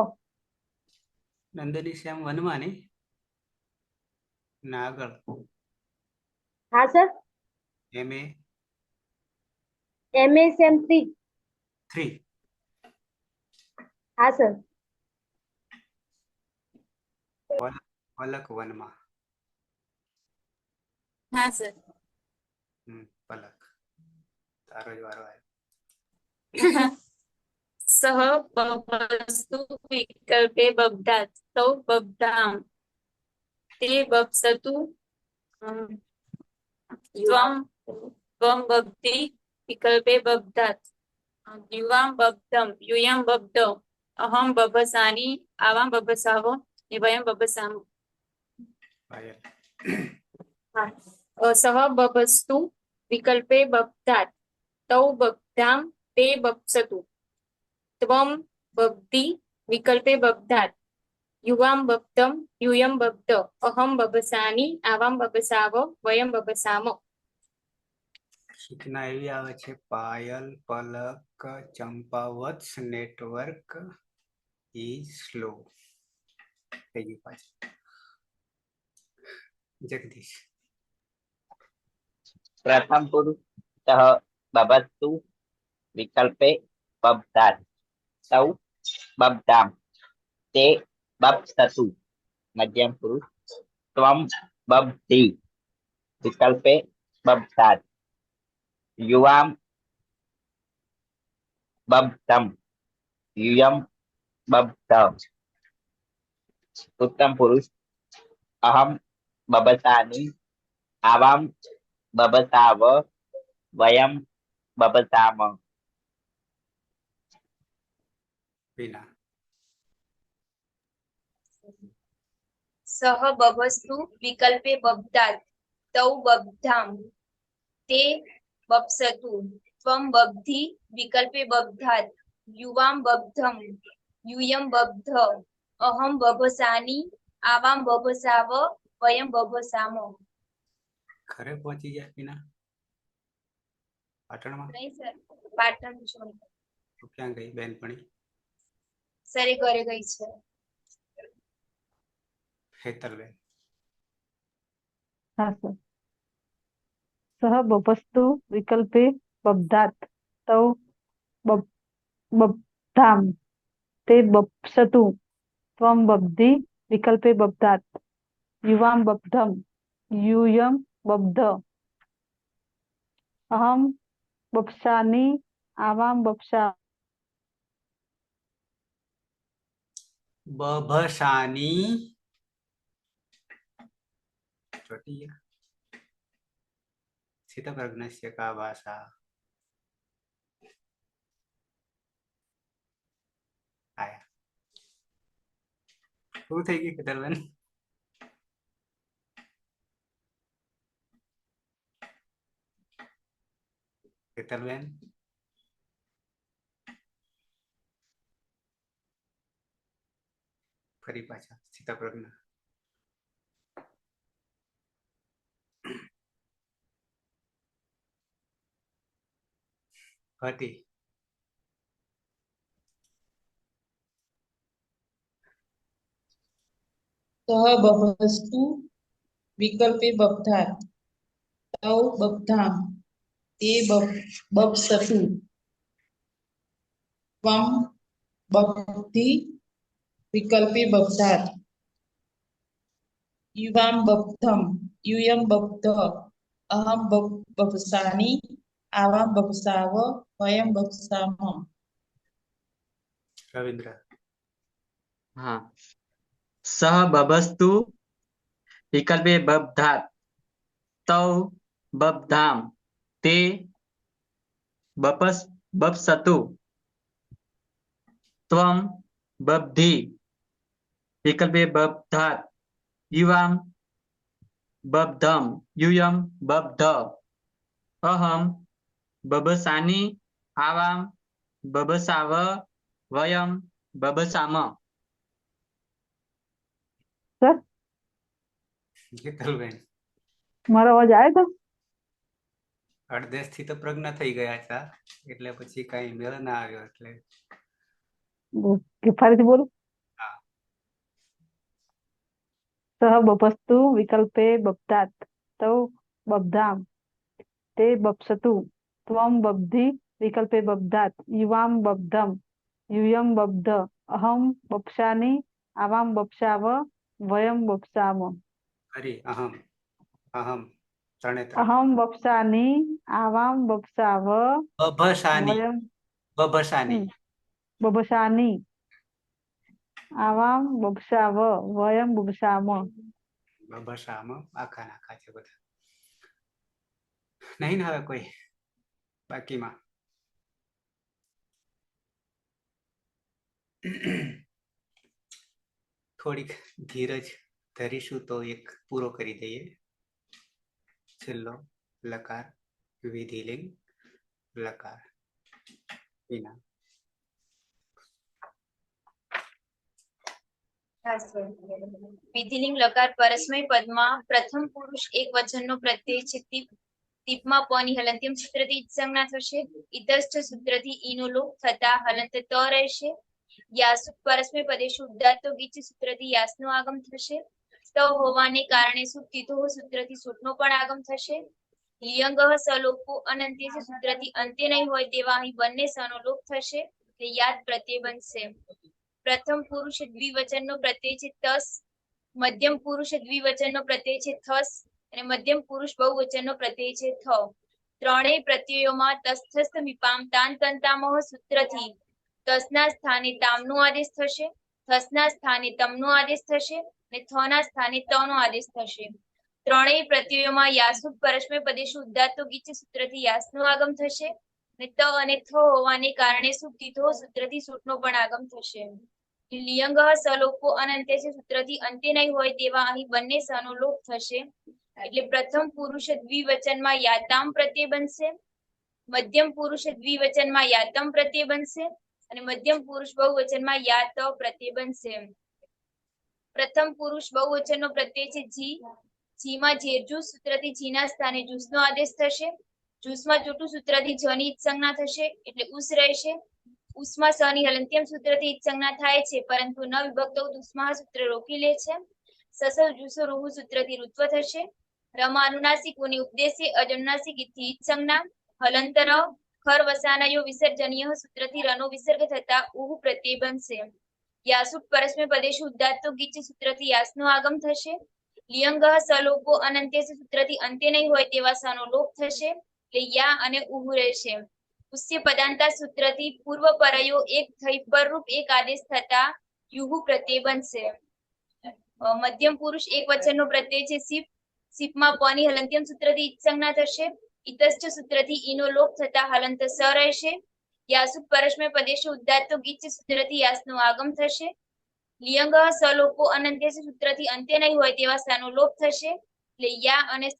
[SPEAKER 1] નંદની શ્યામ વનમાં ને ના આગળ
[SPEAKER 5] હા સર.
[SPEAKER 1] MA
[SPEAKER 5] MSM
[SPEAKER 1] 3.
[SPEAKER 5] હા સર.
[SPEAKER 1] પલક વનમાં.
[SPEAKER 6] હા સર.
[SPEAKER 1] પલક તારો જ વારો આવ્યો.
[SPEAKER 6] સહ બભસ્તુ વિકલ્પે બબ્ધાત તૌ બબ્ધામ તે બપસતુ. ત્વમ બબ્ધી વિકલ્પે બબ્ધાત યુવામ બબ્ધમ યુયમ બબ્ધ અહમ બબસાની આવામ બબસાવો વયમ બબસામ.
[SPEAKER 1] પાયલ.
[SPEAKER 6] સહ બભસ્તુ વિકલ્પે બબ્ધાત તૌ બબ્ધામ તે બપસતુ. ત્વમ બબ્ધી વિકલ્પે બબ્ધાત યુવામ બબ્ધમ યુયમ બબ્ધ અહમ બબસાની આવામ બબસાવ વયમ બબસામ.
[SPEAKER 1] સૂચના એવી આવે છે. પાયલ પલક ચંપાવત્સ નેટવર્ક ઇઝ સ્લો. થઈ ગયું પાછું. જગદીશ.
[SPEAKER 2] પ્રથમ પુરુષ સહ બભસ્તુ વિકલ્પે બબ્ધાત તૌ બબ્ધામ તે બપસતુ. મધ્યમ પુરુષ ત્વમ બબ્ધી વિકલ્પે બબ્ધાત યુવામ બબ્ધમ યુયમ બબ્ધ. ઉત્તમ પુરુષ અહમ બબસાની આવામ બબસાવ વયમ બબસામ.
[SPEAKER 1] વિના.
[SPEAKER 6] સહ બભસ્તુ વિકલ્પે બબ્દાત તૌ બબ્ધામ તે બપ્સતુ ત્વમ બબ્ધિ વિકલ્પે બબ્ધાત યુવામ બબ્ધમ યુયમ બબ્ધ અહમ બભસાની આવામ બભસાવ વયમ બભસામો.
[SPEAKER 1] ઘરે પહોંચી ગયા પીના પાટણમાં?
[SPEAKER 6] નહીં સર, પાટણ છું.
[SPEAKER 1] તો ક્યાં ગઈ બેનપણી?
[SPEAKER 6] સર એ ઘરે ગઈ છે.
[SPEAKER 1] હેતલબેન.
[SPEAKER 3] હા સર. સહ બભસ્તુ વિકલ્પે બબ્ધાત તૌ બબ્ધામ તે બપ્સતુ ત્વમ બબ્ધિ વિકલ્પે બબ્ધાત યુવામ બબ્ધમ यूयम बब्ध अहम बप्सानी आवाम बप्सा
[SPEAKER 1] बभसानी ચોટી ગયા. સ્થિતપ્રજ્ઞસ્ય કા ભાષા આયા. શું થઈ ગયું હેતલબેન? હેતલબેન ફરી પાછા સ્થિતપ્રજ્ઞ. હતી
[SPEAKER 7] સહ બભસ્તુ વિકલ્પે બબ્ધાત તૌ બબ્ધામ તે બપ્સતુ ત્વમ બબ્ધિ વિકલ્પે બબ્ધાત યુવામ બબ્ધમ યુયમ બબ્ધ અહમ બપ્સાની આવામ બપ્સાવ વયમ બપ્સામ.
[SPEAKER 1] રવિન્દ્ર.
[SPEAKER 8] હા. સહ બભસ્તુ વિકલ્પે બબ્ધાત તૌ બબ્ધામ તે બપ્સતુ ત્વમ બબ્ધિ વિકલ્પે બબ્ધાત યુવામ બબ્ધમ યુયમ બબ્ધ અહમ બભસાની આવામ બભસાવ વયમ બભસામ.
[SPEAKER 3] સર
[SPEAKER 1] હેતલબેન
[SPEAKER 3] મારો અવાજ આવે તો?
[SPEAKER 1] અડધે સ્થિતપ્રજ્ઞ થઈ ગયા હતા એટલે પછી કઈ મેળ ના આવ્યો એટલે
[SPEAKER 3] કે ફરીથી બોલું?
[SPEAKER 1] હા.
[SPEAKER 3] સહ બભસ્તુ વિકલ્પે બબ્ધાત તૌ બબ્ધામ તે બપ્સતુ ત્વમ બબ્ધિ વિકલ્પે બબ્ધાત યુવામ બબ્ધમ યુયમ બબ્ધ અહમ બપ્સાની આવામ બપ્સાવ વયમ બપ્સામ.
[SPEAKER 1] ફરી અહમ અહમ ત્રણે ત્રણ.
[SPEAKER 3] અહમ બપ્સાની આવામ બપ્સાવ
[SPEAKER 1] બભસાની
[SPEAKER 3] વયમ
[SPEAKER 1] બભસાની
[SPEAKER 3] બભસાની આવામ બપ્સાવ વયમ બપ્સામ.
[SPEAKER 1] બભસામાં આખા નાખા છે બધા. નહીં ને હવે કોઈ બાકીમાં? થોડીક ધીરજ ધરીશું તો એક પૂરો કરી દઈએ. છેલ્લો લકાર વિધિલિંગ લકાર. વિના
[SPEAKER 6] વિધિલિંગ લકાર પરસ્મય પદમાં પ્રથમ પુરુષ એક વચનનો પ્રત્યય છે. ટીપમાં પની હલંત્યમ સૂત્રથી સંજ્ઞા થશે. ઇતસ્થ સૂત્રથી ઈનો લોપ થતા હલંત ત રહેશે. યાસુ પરસ્મય પદેશુ ઉદાત્તો ગીચ સૂત્રથી યાસનો આગમ થશે. ત હોવાને કારણે સુપ્તિતો સૂત્રથી સૂટનો પણ આગમ થશે. લિયંગ સલોપો અનંત્ય સૂત્રથી અંત્ય નહીં હોય તેવા અહીં બંને સનો લોપ થશે. તે યાદ પ્રત્યય બનશે. પ્રથમ પુરુષ દ્વિવચનનો પ્રત્યય છે તસ. મધ્યમ પુરુષ દ્વિવચનનો પ્રત્યય છે થસ અને મધ્યમ પુરુષ બહુવચનનો પ્રત્યય છે થ. ત્રણેય પ્રત્યયોમાં તસ્થસ્થ મીપામ તાન તંતામહ સૂત્રથી તસના સ્થાને તામનો આદેશ થશે. થસના સ્થાને તમનો આદેશ થશે અને થના સ્થાને તનો આદેશ થશે. ત્રણેય પ્રત્યયોમાં યાસુ પરસ્મય પદેશુ ઉદાત્તો ગીચ સૂત્રથી યાસનો આગમ થશે અને ત અને થ હોવાને કારણે સુપ્તિતો સૂત્રથી સૂટનો પણ આગમ થશે. લિયંગ સલોપો અનંત્ય સૂત્રથી અંતે નહીં હોય તેવા અહીં બંને સનો લોપ થશે. એટલે પ્રથમ પુરુષ દ્વિવચનમાં યાતામ પ્રત્યય બનશે, મધ્યમ પુરુષ દ્વિવચનમાં યાતમ પ્રત્યય બનશે અને મધ્યમ પુરુષ બહુવચનમાં યાત પ્રત્યય બનશે. પ્રથમ પુરુષ બહુવચનનો પ્રત્યય છે જી. જીમાં જેરજુ સૂત્રથી જીના સ્થાને જુસનો આદેશ થશે. જુસમાં ચોટું સૂત્રથી જની સંજ્ઞા થશે એટલે ઉસ રહેશે. ઉસમાં સની હલંત્યમ સૂત્રથી સંજ્ઞા થાય છે પરંતુ ન વિભક્ત ઉસ્મા સૂત્ર રોકી લે છે. સસવ જુસો રૂહુ સૂત્રથી ઋત્વ થશે. રમાં અનુનાસિકોની ઉપદેશે અજનુનાસિક ઇતિ સંજ્ઞા. હલંતર ખર વસાનયો વિસર્જનીય સૂત્રથી રનો વિસર્ગ થતા ઉહુ પ્રત્યય બનશે. યાસુટ પરસ્મૈ પદેશુ ઉદાત્તો ગીચ સૂત્રથી યાસનો આગમ થશે. લિયંગ સલોપો અનંત્ય સૂત્રથી અંતે નહીં હોય તેવા સનો લોપ થશે એટલે યા અને ઉહુ રહેશે. ઉસ્ય પદાંતા સૂત્રથી પૂર્વ પરયો એક થઈ પરરૂપ એક આદેશ થતા યુહુ પ્રત્યય બનશે. મધ્યમ પુરુષ એક વચનનો પ્રત્યય છે સિપ. સિપમાં પની હલંત્યમ સૂત્રથી સંજ્ઞા થશે. ઇતશ્ચ સૂત્રથી ઈનો લોપ થતા હલંત સ રહેશે. યાસુટ પરસ્મૈ પદેશુ ઉદાત્તો ગીચ સૂત્રથી યાસનો આગમ થશે. લિયંગ સલોપો અનંત્ય સૂત્રથી અંતે નહીં હોય તેવા સનો લોપ થશે એટલે યા અને સ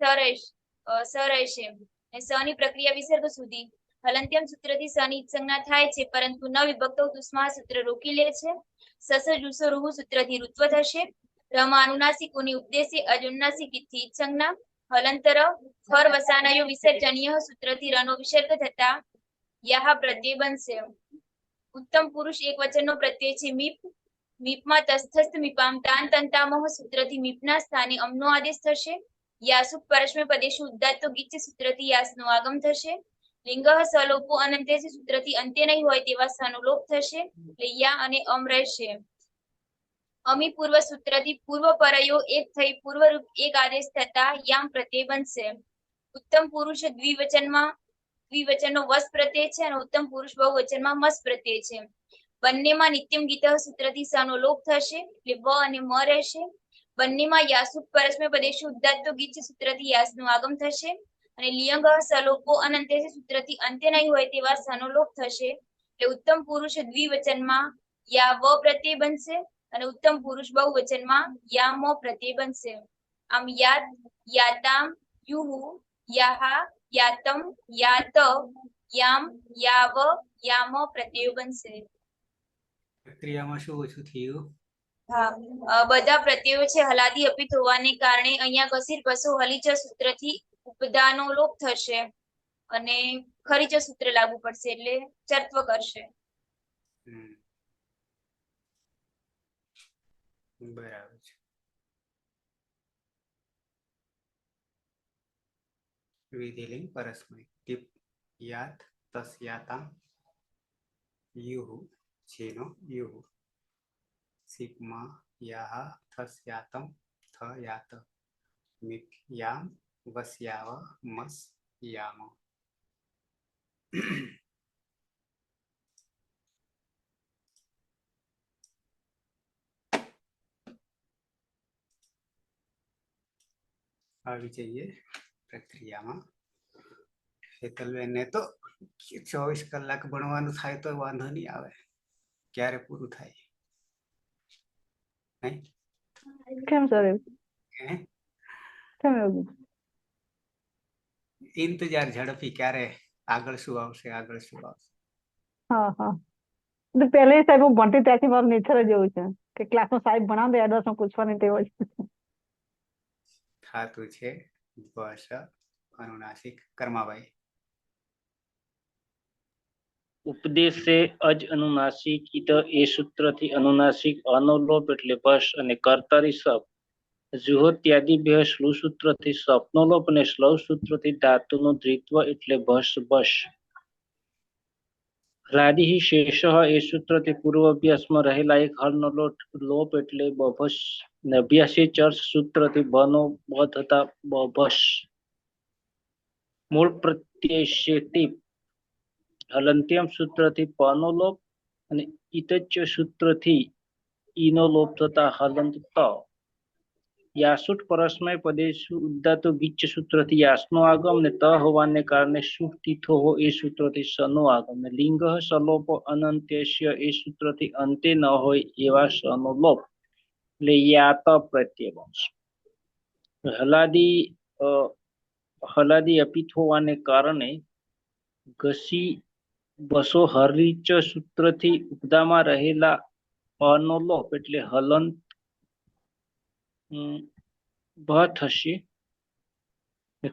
[SPEAKER 6] રહેશે. સની પ્રક્રિયા વિસર્ગ સુધી. હલંત્યમ સૂત્રથી સની સંજ્ઞા થાય છે પરંતુ ન વિભક્ત ઉસ્મા સૂત્ર રોકી લે છે. સસ જુસો રૂહુ સૂત્રથી ઋત્વ થશે. રમાં અનુનાસિકોની ઉપદેશે અજનુનાસિક ઇતિ સંજ્ઞા. હલંતર ખર વસાનયો વિસર્જનીય સૂત્રથી રનો વિસર્ગ થતા યાહ પ્રત્યય બનશે. ઉત્તમ પુરુષ એક વચનનો પ્રત્યય છે મીપ. મીપમાં તસ્થસ્થ મીપામ તાન તંતામહ સૂત્રથી મીપના સ્થાને અમનો આદેશ થશે. યાસુક પરસ્મૈ પદેશુ ઉદાત્તો ગીચ સૂત્રથી યાસનો આગમ થશે. લિંગ સલોપો અનંત્ય સૂત્રથી અંતે નહીં હોય તેવા સનો લોપ થશે એટલે યા અને અમ રહેશે. અમી પૂર્વ સૂત્રથી પૂર્વ પરયો એક થઈ પૂર્વરૂપ એક આદેશ થતા યામ પ્રત્યય બનશે. ઉત્તમ પુરુષ દ્વિવચનનો વસ પ્રત્યય છે અને ઉત્તમ પુરુષ બહુવચનમાં મસ પ્રત્યય છે. બંનેમાં નિત્યમ ગીત સૂત્રથી સનો લોપ થશે એટલે બ અને મ રહેશે. બંનેમાં યાસુક પરસ્મૈ પદેશુ ઉદાત્તો ગીચ સૂત્રથી યાસનું આગમ થશે અને લિયંગ સલોપો અનંત્ય સૂત્રથી અંતે નહીં હોય તેવા સનો લોપ થશે એટલે ઉત્તમ પુરુષ દ્વિવચનમાં યા વ પ્રત્યય બનશે અને ઉત્તમ પુરુષ બહુવચનમાં યા મ પ્રત્યય બનશે. આમ યાત, યાતામ, યુહુ, યાહા, યાતમ, યાત, યામ, યાવ, યામ પ્રત્યયો બનશે.
[SPEAKER 1] પ્રક્રિયામાં શું ઓછું થયું?
[SPEAKER 6] હા, બધા પ્રત્યયો છે હલાદી અપિત હોવાને કારણે અહીંયા કસીર પશુ હલીચ સૂત્રથી ઉપદાનો લોપ થશે અને ખરીચ સૂત્ર લાગુ પડશે એટલે ચર્ત્વ કરશે.
[SPEAKER 1] બરાબર છે. વિધિલિંગ પરસ્મૈ ટીપ યાત તસ્યાતા યુહુ છેનો યુહુ. સિપમાં યાહ થસ્યાતમ થ યાત. મિપ યામ વસ્યાવ મસ યામ. આવી જઈએ પ્રક્રિયામાં. હેતલબેનને તો 24 કલાક ભણવાનું થાય તો વાંધો નહીં આવે, ક્યારે પૂરું થાય નહીં?
[SPEAKER 3] કેમ સર એવું?
[SPEAKER 1] હે?
[SPEAKER 3] કેમ એવું?
[SPEAKER 1] ઇંતજાર ઝડપી, ક્યારે આગળ શું આવશે, આગળ શું આવશે.
[SPEAKER 3] હા હા. એટલે પહેલે સાહેબ હું ભણતી ત્યાંથી મારું નેચર જ એવું છે કે ક્લાસમાં સાહેબ ભણાવે એડવાન્સમાં પૂછવાની ટેવ જ.
[SPEAKER 1] થાતું છે. બસ અનુનાસિક કર્માભાઈ.
[SPEAKER 4] ઉપદેશે અજ અનુનાસિક ઇત એ સૂત્રથી અનુનાસિક અનો લોપ એટલે બસ અને કર્તરી સપ. જુહોત્યાદિભ્ય શ્લુ સૂત્રથી સપનો લોપ અને શ્લવ સૂત્રથી ધાતુનું દ્વિત્વ એટલે બસ બસ. હલાદિ શેષ એ સૂત્રથી પૂર્વ અભ્યાસમાં રહેલા એક હળનો લોપ એટલે બભસ. અભ્યાસી ચર્ચ સૂત્રથી બનો બ થતા બભસ. મૂળ પ્રત્યય હલંત્યમ સૂત્રથી પનો લોપ અને ઇતચ સૂત્રથી ઈનો લોપ થતા હલંત ત. યાસુટ પરસ્મય પદેશુ ઉદ્દાતો ગીચ સૂત્રથી યાસનો આગમ ને ત હોવાને કારણે સુખ તીથો હો એ સૂત્રથી સનો આગમ ને લિંગ સલોપ અનંત્યસ્ય એ સૂત્રથી અંતે ન હોય એવા સનો લોપ એટલે યાત પ્રત્યય બનશે. હલાદી અપિત હોવાને કારણે ઘસી બસો હરીચ સૂત્રથી ઉપદામાં રહેલા અનો લોપ એટલે હલંત ભ થશે.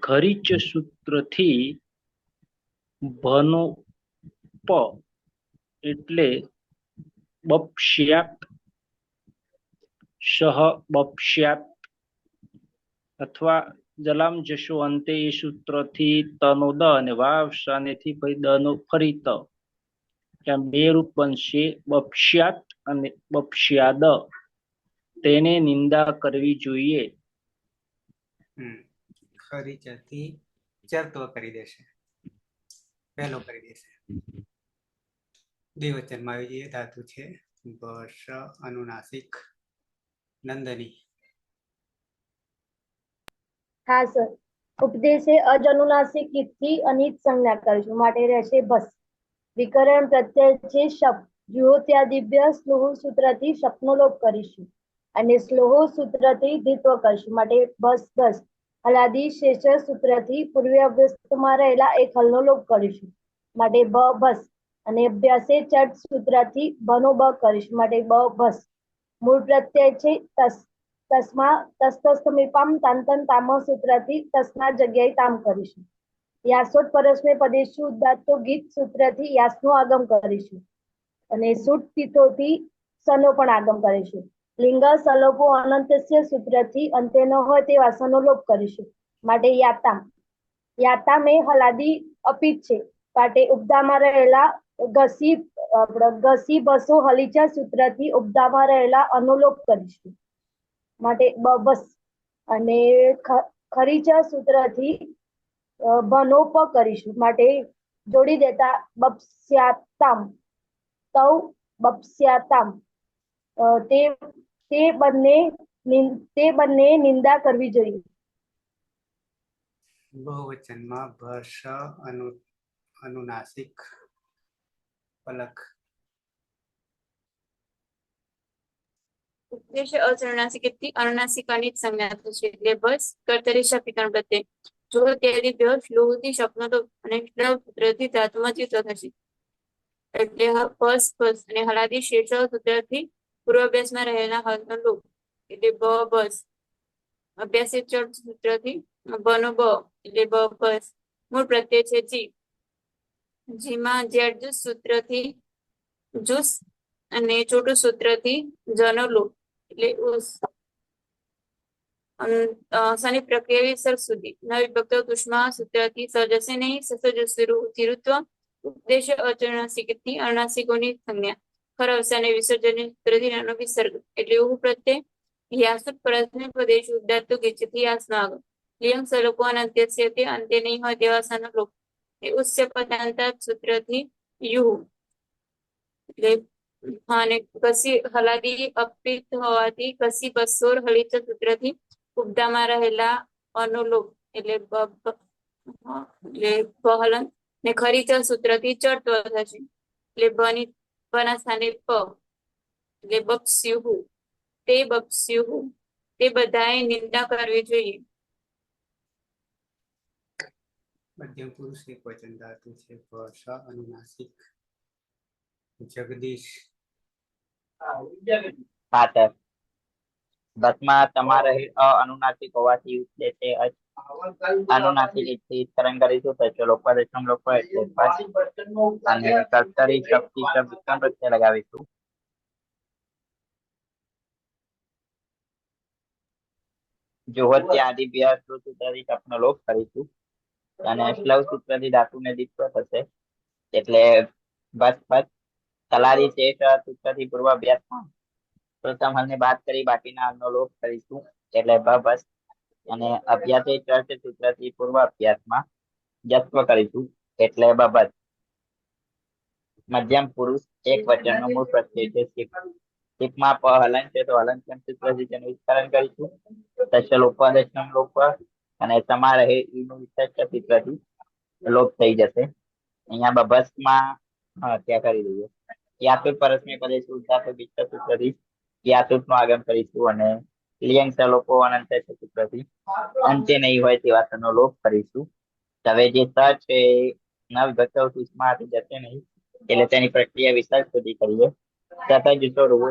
[SPEAKER 4] ખરીચ સૂત્રથી ભનો પ એટલે બપ્સ્યાત સહ બપ્સ્યાત અથવા જલામ જશો અંતે એ સૂત્રથી તનો દ અને વાવ સાનેથી ભાઈ દ નો ફરી ત ત્યાં બે રૂપ બનશે બપ્સ્યાત અને બપ્સ્યાદ. તેને નિંદા કરવી જોઈએ.
[SPEAKER 1] ખરીચથી ચર્ત્વ કરી દેશે, પહેલો કરી દેશે. દ્વિવચનમાં આવી જઈએ. ધાતુ છે બસ અનુનાસિક. નંદની.
[SPEAKER 5] હા સર. ઉપદેશે અજ અનુનાસિક થી અનિત સંજ્ઞા કરીશું માટે રહેશે બસ. વિકરણ પ્રત્યય છે શપ. જુહોત્યાદિભ્ય સ્લોહ સૂત્રથી શપનો લોપ કરીશું અને સ્લોહ સૂત્રથી દ્વિત્વ કરીશું માટે બસ બસ. હલાદી શેષ સૂત્રથી પૂર્વીય અભ્યસ્તમાં રહેલા એક હલનો લોપ કરીશું માટે બ બસ અને અભ્યાસે ચટ સૂત્રથી બનો બ કરીશું માટે બ બસ. મૂળ પ્રત્યય છે તસ. તસ્મા તસ્તસ્તમીપામ તાંતન તામ સૂત્રથી તસના જગ્યાએ તામ કરીશું. યાસોટ પરસ્મય પદેશુ ઉદાત્તો ગીત સૂત્રથી યાસનો આગમ કરીશું અને સુટ તીથોથી સનો પણ આગમ કરીશું. લિંગ સલોપો અનંતસ્ય સૂત્રથી અંતે ન હોય તે વાસનો લોપ કરીશું માટે યાતા. યાતા મેં હલાદી અપિત છે માટે ઉપદામાં રહેલા ઘસી બસો હલીચા સૂત્રથી ઉપદામાં રહેલા અનુલોપ કરીશું માટે બસ અને ખરીચા સૂત્રથી બનોપ કરીશું માટે જોડી દેતા બપ્સ્યાતામ તૌ બપ્સ્યાતામ. તે બંને નિંદા કરવી જોઈએ.
[SPEAKER 1] બહુવચનમાં ભસ અનુનાસિક પલક.
[SPEAKER 6] ઉપદેશ અનુનાસિક થી અનુનાસિક અનિત સંજ્ઞા થશે એટલે બસ કર્તરી શપિકરણ પ્રત્યય જો ત્યારે બે શ્લોહથી શબ્દનો લોપ અને સૂત્રથી ધાતુમાં દ્વિત્વ થશે એટલે બસ બસ અને હલાદી શેષ સૂત્રથી પૂર્વાભ્યાસમાં રહેલા હલનો લોપ એટલે બ બસ. અભ્યાસી ચડ સૂત્રથી બનો બ એટલે બ બસ. મૂળ પ્રત્યય છે જી. જીમાં જેડ સૂત્રથી જુસ અને ચોટું સૂત્રથી જનો લોપ એટલે ઉસ. શનિ પ્રક્રિયા વિસર્ગ સુધી નવી વિભક્ત કુષ્મા સૂત્રથી સજશે નહીં સસજસ્રુત્વ. ઉપદેશ અચરણાસિકથી અનાસિકોની સંજ્ઞા ખરવસાને વિસર્જન સૂત્રથી નાનો વિસર્ગ એટલે એવું પ્રત્યય. યાસુટ પરસ્મય પદેશ ઉદાત્તો ગીચથી યાસનો આગમ. લિયમ સલોકો અનંત્યસ્ય તે અંતે નહીં હોય તેવા સનો લોપ એ ઉસ્ય પદાંતા સૂત્રથી યુ એટલે અને કસી હલાદી અપિત હોવાથી કસી બસોર હલિત સૂત્રથી ઉપદામાં રહેલા અનુલોપ એટલે બહલન ને ખરીચ સૂત્રથી ચડત્વ થશે એટલે બના સ્થાને પ એટલે બપ્સ્યુહુ તે બપ્સ્યુહુ તે બધાએ નિંદા કરવી જોઈએ.
[SPEAKER 1] મધ્યમ પુરુષ એક વચન ધાતુ છે ભસ અનુનાસિક. જગદીશ.
[SPEAKER 2] ખાતર. બસમાં તમારે અનુનાસિક હોવાથી ઉપદેશે અનુનાસિક વિસ્તરણ કરીશું તો ચલો પરેશમ લોકો એટલે અને કર્તરી શક્તિ શબ્દ પ્રત્યય લગાવીશું. જોહત્યા આદિ બે સૂત્રથી શબ્દનો લોપ કરીશું અને શ્લવ સૂત્રથી ધાતુને દ્વિત્વ થશે એટલે બસ બસ. તલારી શેષ સૂત્રથી પૂર્વ અભ્યાસમાં પ્રથમ હલને બાદ કરી બાકીના હલનો લોપ કરીશું એટલે બસ અને અભ્યાસે ચર્ચ સૂત્રથી પૂર્વ અભ્યાસમાં જત્વ કરીશું એટલે બબસ. મધ્યમ પુરુષ એક વચનનો મૂળ પ્રત્યય છે શિપ. ટીપમાં પ હલન છે તો હલનચંદ સૂત્રથી તેનું વિસ્તરણ કરીશું. તસ્ય લોપદશનમ લોપ અને સમા રહે ઈનું વિશેષ સૂત્રથી લોપ થઈ જશે. અહીંયા બભસમાં ત્યાં કરી દઈએ. યાતુર પરસ્મય પદેશ ઉદ્ધાતો બીજ સૂત્રથી યાતુર નું આગમ કરીશું અને લિયંગ સલોપો અનંત સૂત્રથી અંતે નહીં હોય તેવા સનો લોપ કરીશું. હવે જે સ છે નવ ગચવ સુષ્માથી જશે નહીં એટલે તેની પ્રક્રિયા વિસ્તાર સુધી કરીએ. સતત જુસ્સો રૂપો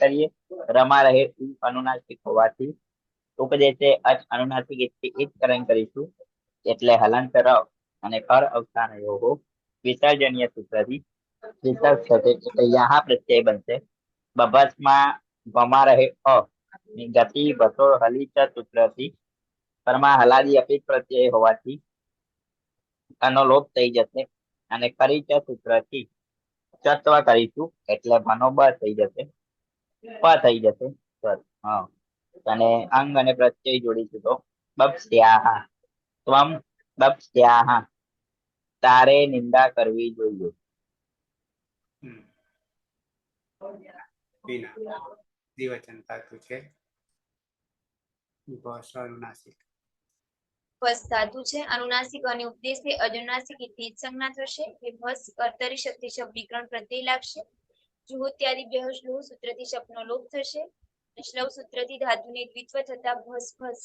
[SPEAKER 2] કરીએ. રમા રહે અનુનાસિક હોવાથી ઉપદેશે અચ અનુનાસિક ઇતકરણ કરીશું એટલે હલંત ર અને કર અવસાન યોગો વિસર્જનીય સૂત્રથી વિસર્ગ થશે એટલે યહાં પ્રત્યય બનશે. બભસમાં વમા રહે અ ની ગતિ બસો હલી ચ સૂત્રથી પરમાં હલાદી અપિત પ્રત્યય હોવાથી આનો લોપ થઈ જશે અને કરી ચ સૂત્રથી ચત્વ કરીશું એટલે ભનો બ થઈ જશે, પ થઈ જશે. અને અંગ અને પ્રત્યય જોડીશું તો બપ્સ્યાહ ત્વમ બપ્સ્યાહ તારે નિંદા કરવી જોઈએ.
[SPEAKER 1] વિના દ્વિવચન ધાતુ છે. ભસ અનુનાસિક
[SPEAKER 6] ભસ ધાતુ છે. અનુનાસિક અને ઉપદેશે અનુનાસિક ઇતિ સંજ્ઞા થશે. એ ભસ કર્તરી શક્તિ શબ્દ વિકરણ પ્રત્યય લાગશે. જુહોત્યાદિ બે શ્લોહ સૂત્રથી શબ્દનો લોપ થશે. શ્લવ સૂત્રથી ધાતુને દ્વિત્વ થતા ભસ ભસ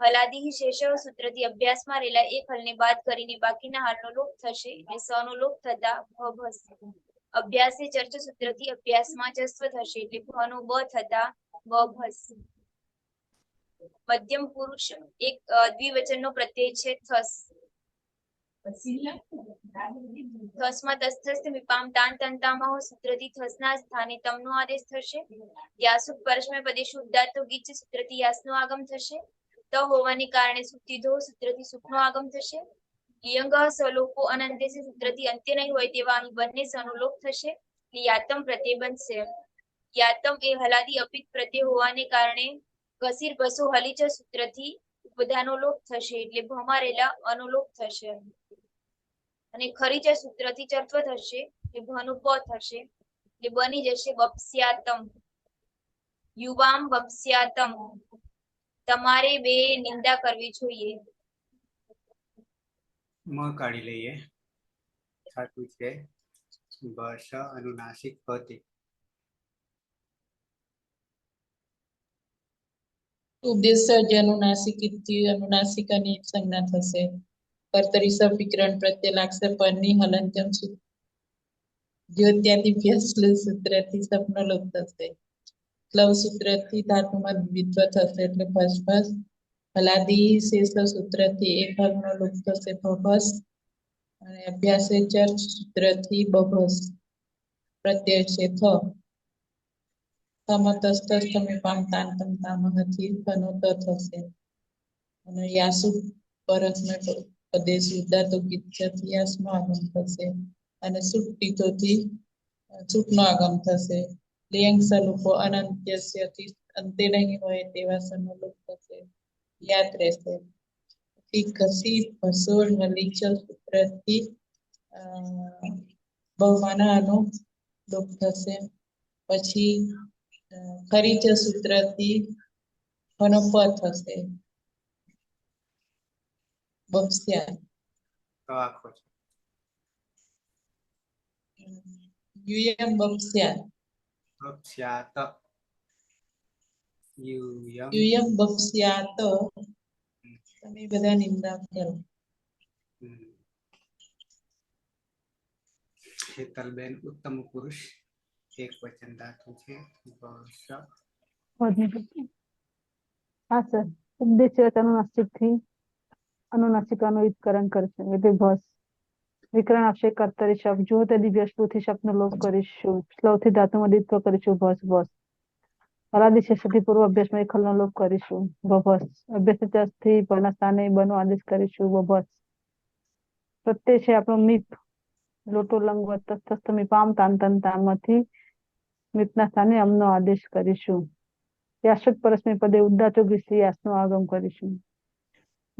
[SPEAKER 6] હલાદી શેષ સૂત્રથી અભ્યાસમાં રહેલા એક હલને બાદ કરીને બાકીના હાલનો લોપ થશે એટલે સ નો લોપ થતા ભસ. અભ્યાસે ચર્ચ સૂત્રથી અભ્યાસમાં જસ્વ થશે એટલે ભનો બ થતા ભસ. મધ્યમ પુરુષ એક દ્વિવચનનો પ્રત્યય છે થસ. થસમાં તસ્થસ્થ વિપામ તાન તંતામહ સૂત્રથી થસના સ્થાને તમનો આદેશ થશે. યાસુ પરસ્મય પદેશુ ઉદ્દાતો ગીચ સૂત્રથી યાસનો આગમ થશે. ત હોવાને કારણે સુક્તિધો સૂત્રથી સુખનો આગમ થશે. લિયંગ સલોપો અનંતે સૂત્રથી અંત્ય નહીં હોય તેવા અહીં બંને સનો લોપ થશે. યાતમ પ્રત્યય બનશે. યાતમ એ હલાદી અપિત પ્રત્યય હોવાને કારણે કસીર બસો હલીચ સૂત્રથી ઉપધાનો લોપ થશે એટલે ભમારેલા અનુલોપ થશે. અને ખરીચ સૂત્રથી ચર્ત્વ થશે એટલે ભનું પ થશે એટલે બની જશે બપ્સ્યાતમ. યુવામ બપ્સ્યાતમ તમારે બે નિંદા કરવી જોઈએ.
[SPEAKER 1] મ કાઢી લઈએ. ધાતુ છે ભસ અનુનાસિક પતિ
[SPEAKER 7] ઉપદેશ જ અનુનાસિક ઇતિ અનુનાસિકાની સંજ્ઞા થશે. કર્તરી સ વિકરણ પ્રત્યય લાગશે. પરની હલંત્યમ દ્યોત્યાદિભ્ય શ્લવ સૂત્રથી સપનો લોપ થશે. શ્લવ સૂત્રથી ધાતુમાં દ્વિત્વ થશે એટલે ભસ ભસ. હલાદી શેષ સૂત્રથી એક હલનો લોપ થશે ભભસ. અને અભ્યાસે ચર્ચ સૂત્રથી બભસ પ્રત્યય છે થ. તમતસ્તસ્તમિપામ તાંતમ તામહથી ફનોત થશે. અને યાસુ પરસ્મય પદેશ ઉદ્દાતો ગીચથી યાસનો આગમ થશે. અને સુટ્ટિતોથી સુખનો આગમ થશે. લિયંગ સલુપો અનંત્યસ્યથી અંતે નહીં હોય તેવા સનો લોપ થશે. યાદ રહેશે. ઘસી ભસોર નલીચલ સૂત્રથી બહુમાનાનો લોપ થશે. પછી ખરીચ સૂત્રથી ઘનો પ થશે. બપ્સ્યા
[SPEAKER 1] તો આખો છે.
[SPEAKER 7] યુયમ બપ્સ્યા
[SPEAKER 1] બપ્સ્યાત યુયમ
[SPEAKER 7] યુયમ બપ્સ્યાત તમે બધા નિંદા કરો.
[SPEAKER 1] હેતલબેન ઉત્તમ પુરુષ એક વચન ધાતુ છે. ભસ
[SPEAKER 3] હા સર. ઉપદેશ અનુનાસિકથી અનુનાસિકાનું વિકરણ કરશે એટલે ભસ. વિકરણ આવશે કર્તરી શબ્દ. જો તે દિવ્ય શ્લોથી શબ્દનો લોપ કરીશું. શ્લોથી ધાતુમાં દ્વિત્વ કરીશું ભસ ભસ. હલાદી શેષથી પૂર્વ અભ્યાસમાં એક હલનો લોપ કરીશું બભસ. અભ્યાસ થી પરના સ્થાને બનો આદેશ કરીશું બભસ. પ્રત્યય છે આપણો મીપ. લોટો લંગ તસ્તસ્ત મીપામ તાંતન તામથી મીપના સ્થાને અમનો આદેશ કરીશું. યાશ્વત પરસ્મય પદે ઉદ્દાતો ગીસી યાસનો આગમ કરીશું.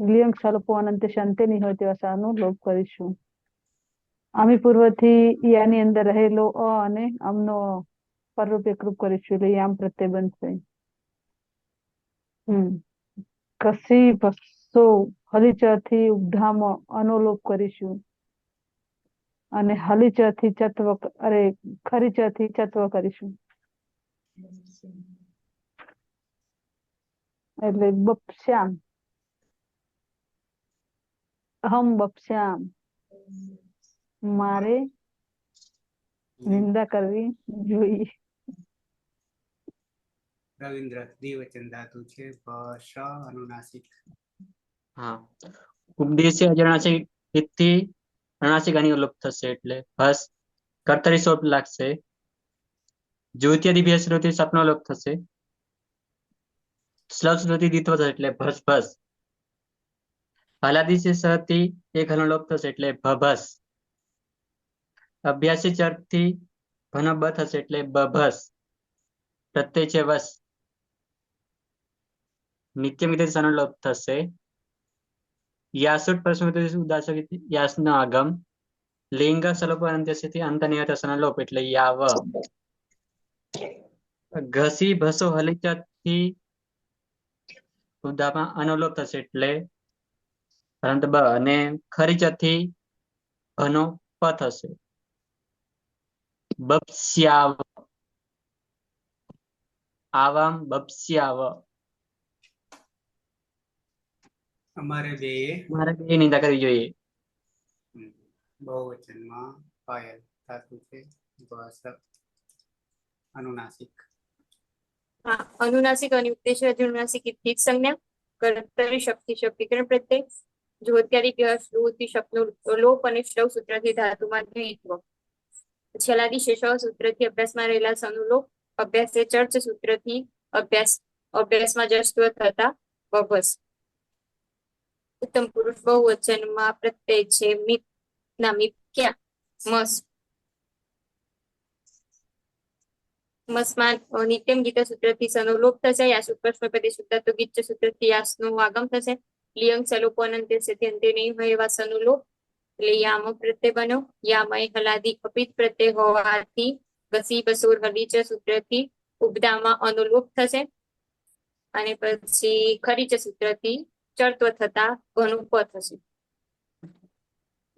[SPEAKER 3] લિયંગ સલ્પો અનંતે અંતે નહીં હોય તેવા સાનો લોપ કરીશું. આમી પૂર્વથી યાની અંદર રહેલો અ અને અમનો પ પરરૂપ એકરૂપ કરીશું એટલે યામ પ્રત્યય બનશે. ઘસી ભસો હલીચથી ઉપધામ અનુલોપ કરીશું અને હલીચથી ચત્વ ખરીચથી ચત્વ કરીશું એટલે બપશ્યામ અહમ બપશ્યામ મારે નિંદા કરવી જોઈએ.
[SPEAKER 1] રવિન્દ્ર દ્વિવચન ધાતુ છે ભસ અનુનાસિક.
[SPEAKER 8] હા, ઉપદેશી અજનાસિક થી અનાસિક આની લોપ થશે એટલે ભસ કર્તરી સોપ લાગશે. જ્યોતિય દિવ્ય શ્રુતિ સપનો લોપ થશે. શ્લવ શ્રુતિ દ્વિત્વ થશે એટલે ભસ ભસ. હલાદિશી સહથી એક હલનો લોપ થશે એટલે ભભસ. અભ્યાસી ચરથી ભનો બ થશે એટલે બભસ. પ્રત્યય છે વસ. નિત્ય મિત્ર લોપ થશે. યાસુટ પ્રસ્મૃતિ ઉદાસક યાસનો આગમ. લિંગ સલોપ અંત્યથી અંતનિયત લોપ એટલે યાવ. ઘસી ભસો હલિચથી ઉદામાં અનુલોપ થશે એટલે પરંતુ બ અને ખરીચથી ઘનો પ થશે. બપસ્યાવ આવામ બપસ્યાવ.
[SPEAKER 1] અમારે બે
[SPEAKER 8] મારે બે નિંદા કરવી જોઈએ.
[SPEAKER 1] બહુવચનમાં પાયલ ધાતુ છે ભસ અનુનાસિક.
[SPEAKER 6] હા, અનુનાસિક અને ઉદ્દેશ્ય અનુનાસિક ઇત્થિત સંજ્ઞા કર્તરી શક્તિ શક્તિકરણ પ્રત્યય જ્યોત્યાદિ શ્રુતિ શબ્દનો લોપ અને શ્રવ સૂત્રથી ધાતુમાં દ્વિત્વ. છેલ્લાદી શેષવ સૂત્રથી અભ્યાસમાં રહેલા સનુલોપ અભ્યાસ એ ચર્ચ સૂત્રથી અભ્યાસમાં જસ્વ થતા બભસ. ઉત્તમ પુરુષ બહુવચનમાં પ્રત્યય છે મિત ના મિત્યા મસ. મસ્માન નિત્યમ ગીત સૂત્રથી સનો લોપ થશે. યાસુ પ્રશ્નપતિ સૂત્ર તો ગીચ સૂત્રથી યાસનું આગમ થશે. લિયંગ સલોપો અનંત્ય સિદ્ધિ અંત્ય નહીં હોય એવા સનો લોપ એટલે યામ પ્રત્યય બનો. યામય હલાદી અપિત પ્રત્યય હોવાથી ઘસી બસોર હલીચ સૂત્રથી ઉપદામાં અનુલોપ થશે અને પછી ખરીચ સૂત્રથી ચર્ત્વ થતા ઘનું પ થશે.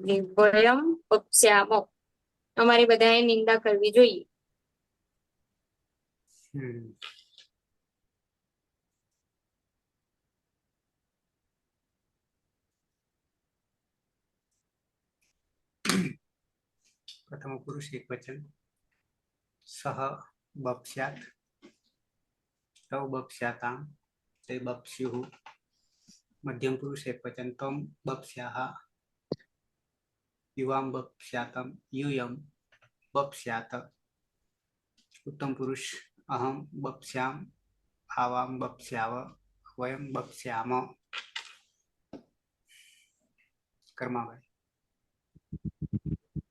[SPEAKER 6] વયમ પપ્સ્યામો અમારે બધાએ નિંદા કરવી જોઈએ.
[SPEAKER 1] પ્રથમ પુરુષ એક વચન સહ બપ્સ્યાત તવ બપ્સ્યાતામ તે બપ્સ્યુઃ. મધ્યમ પુરુષ એક વચન તમ બપ્સ્યાહ યુવામ બપ્સ્યાતમ યુયમ બપ્સ્યાત. ઉત્તમ પુરુષ અહમ બપ્સ્યામ આવામ બપ્સ્યાવ વયમ બપ્સ્યામ. કર્માભાઈ.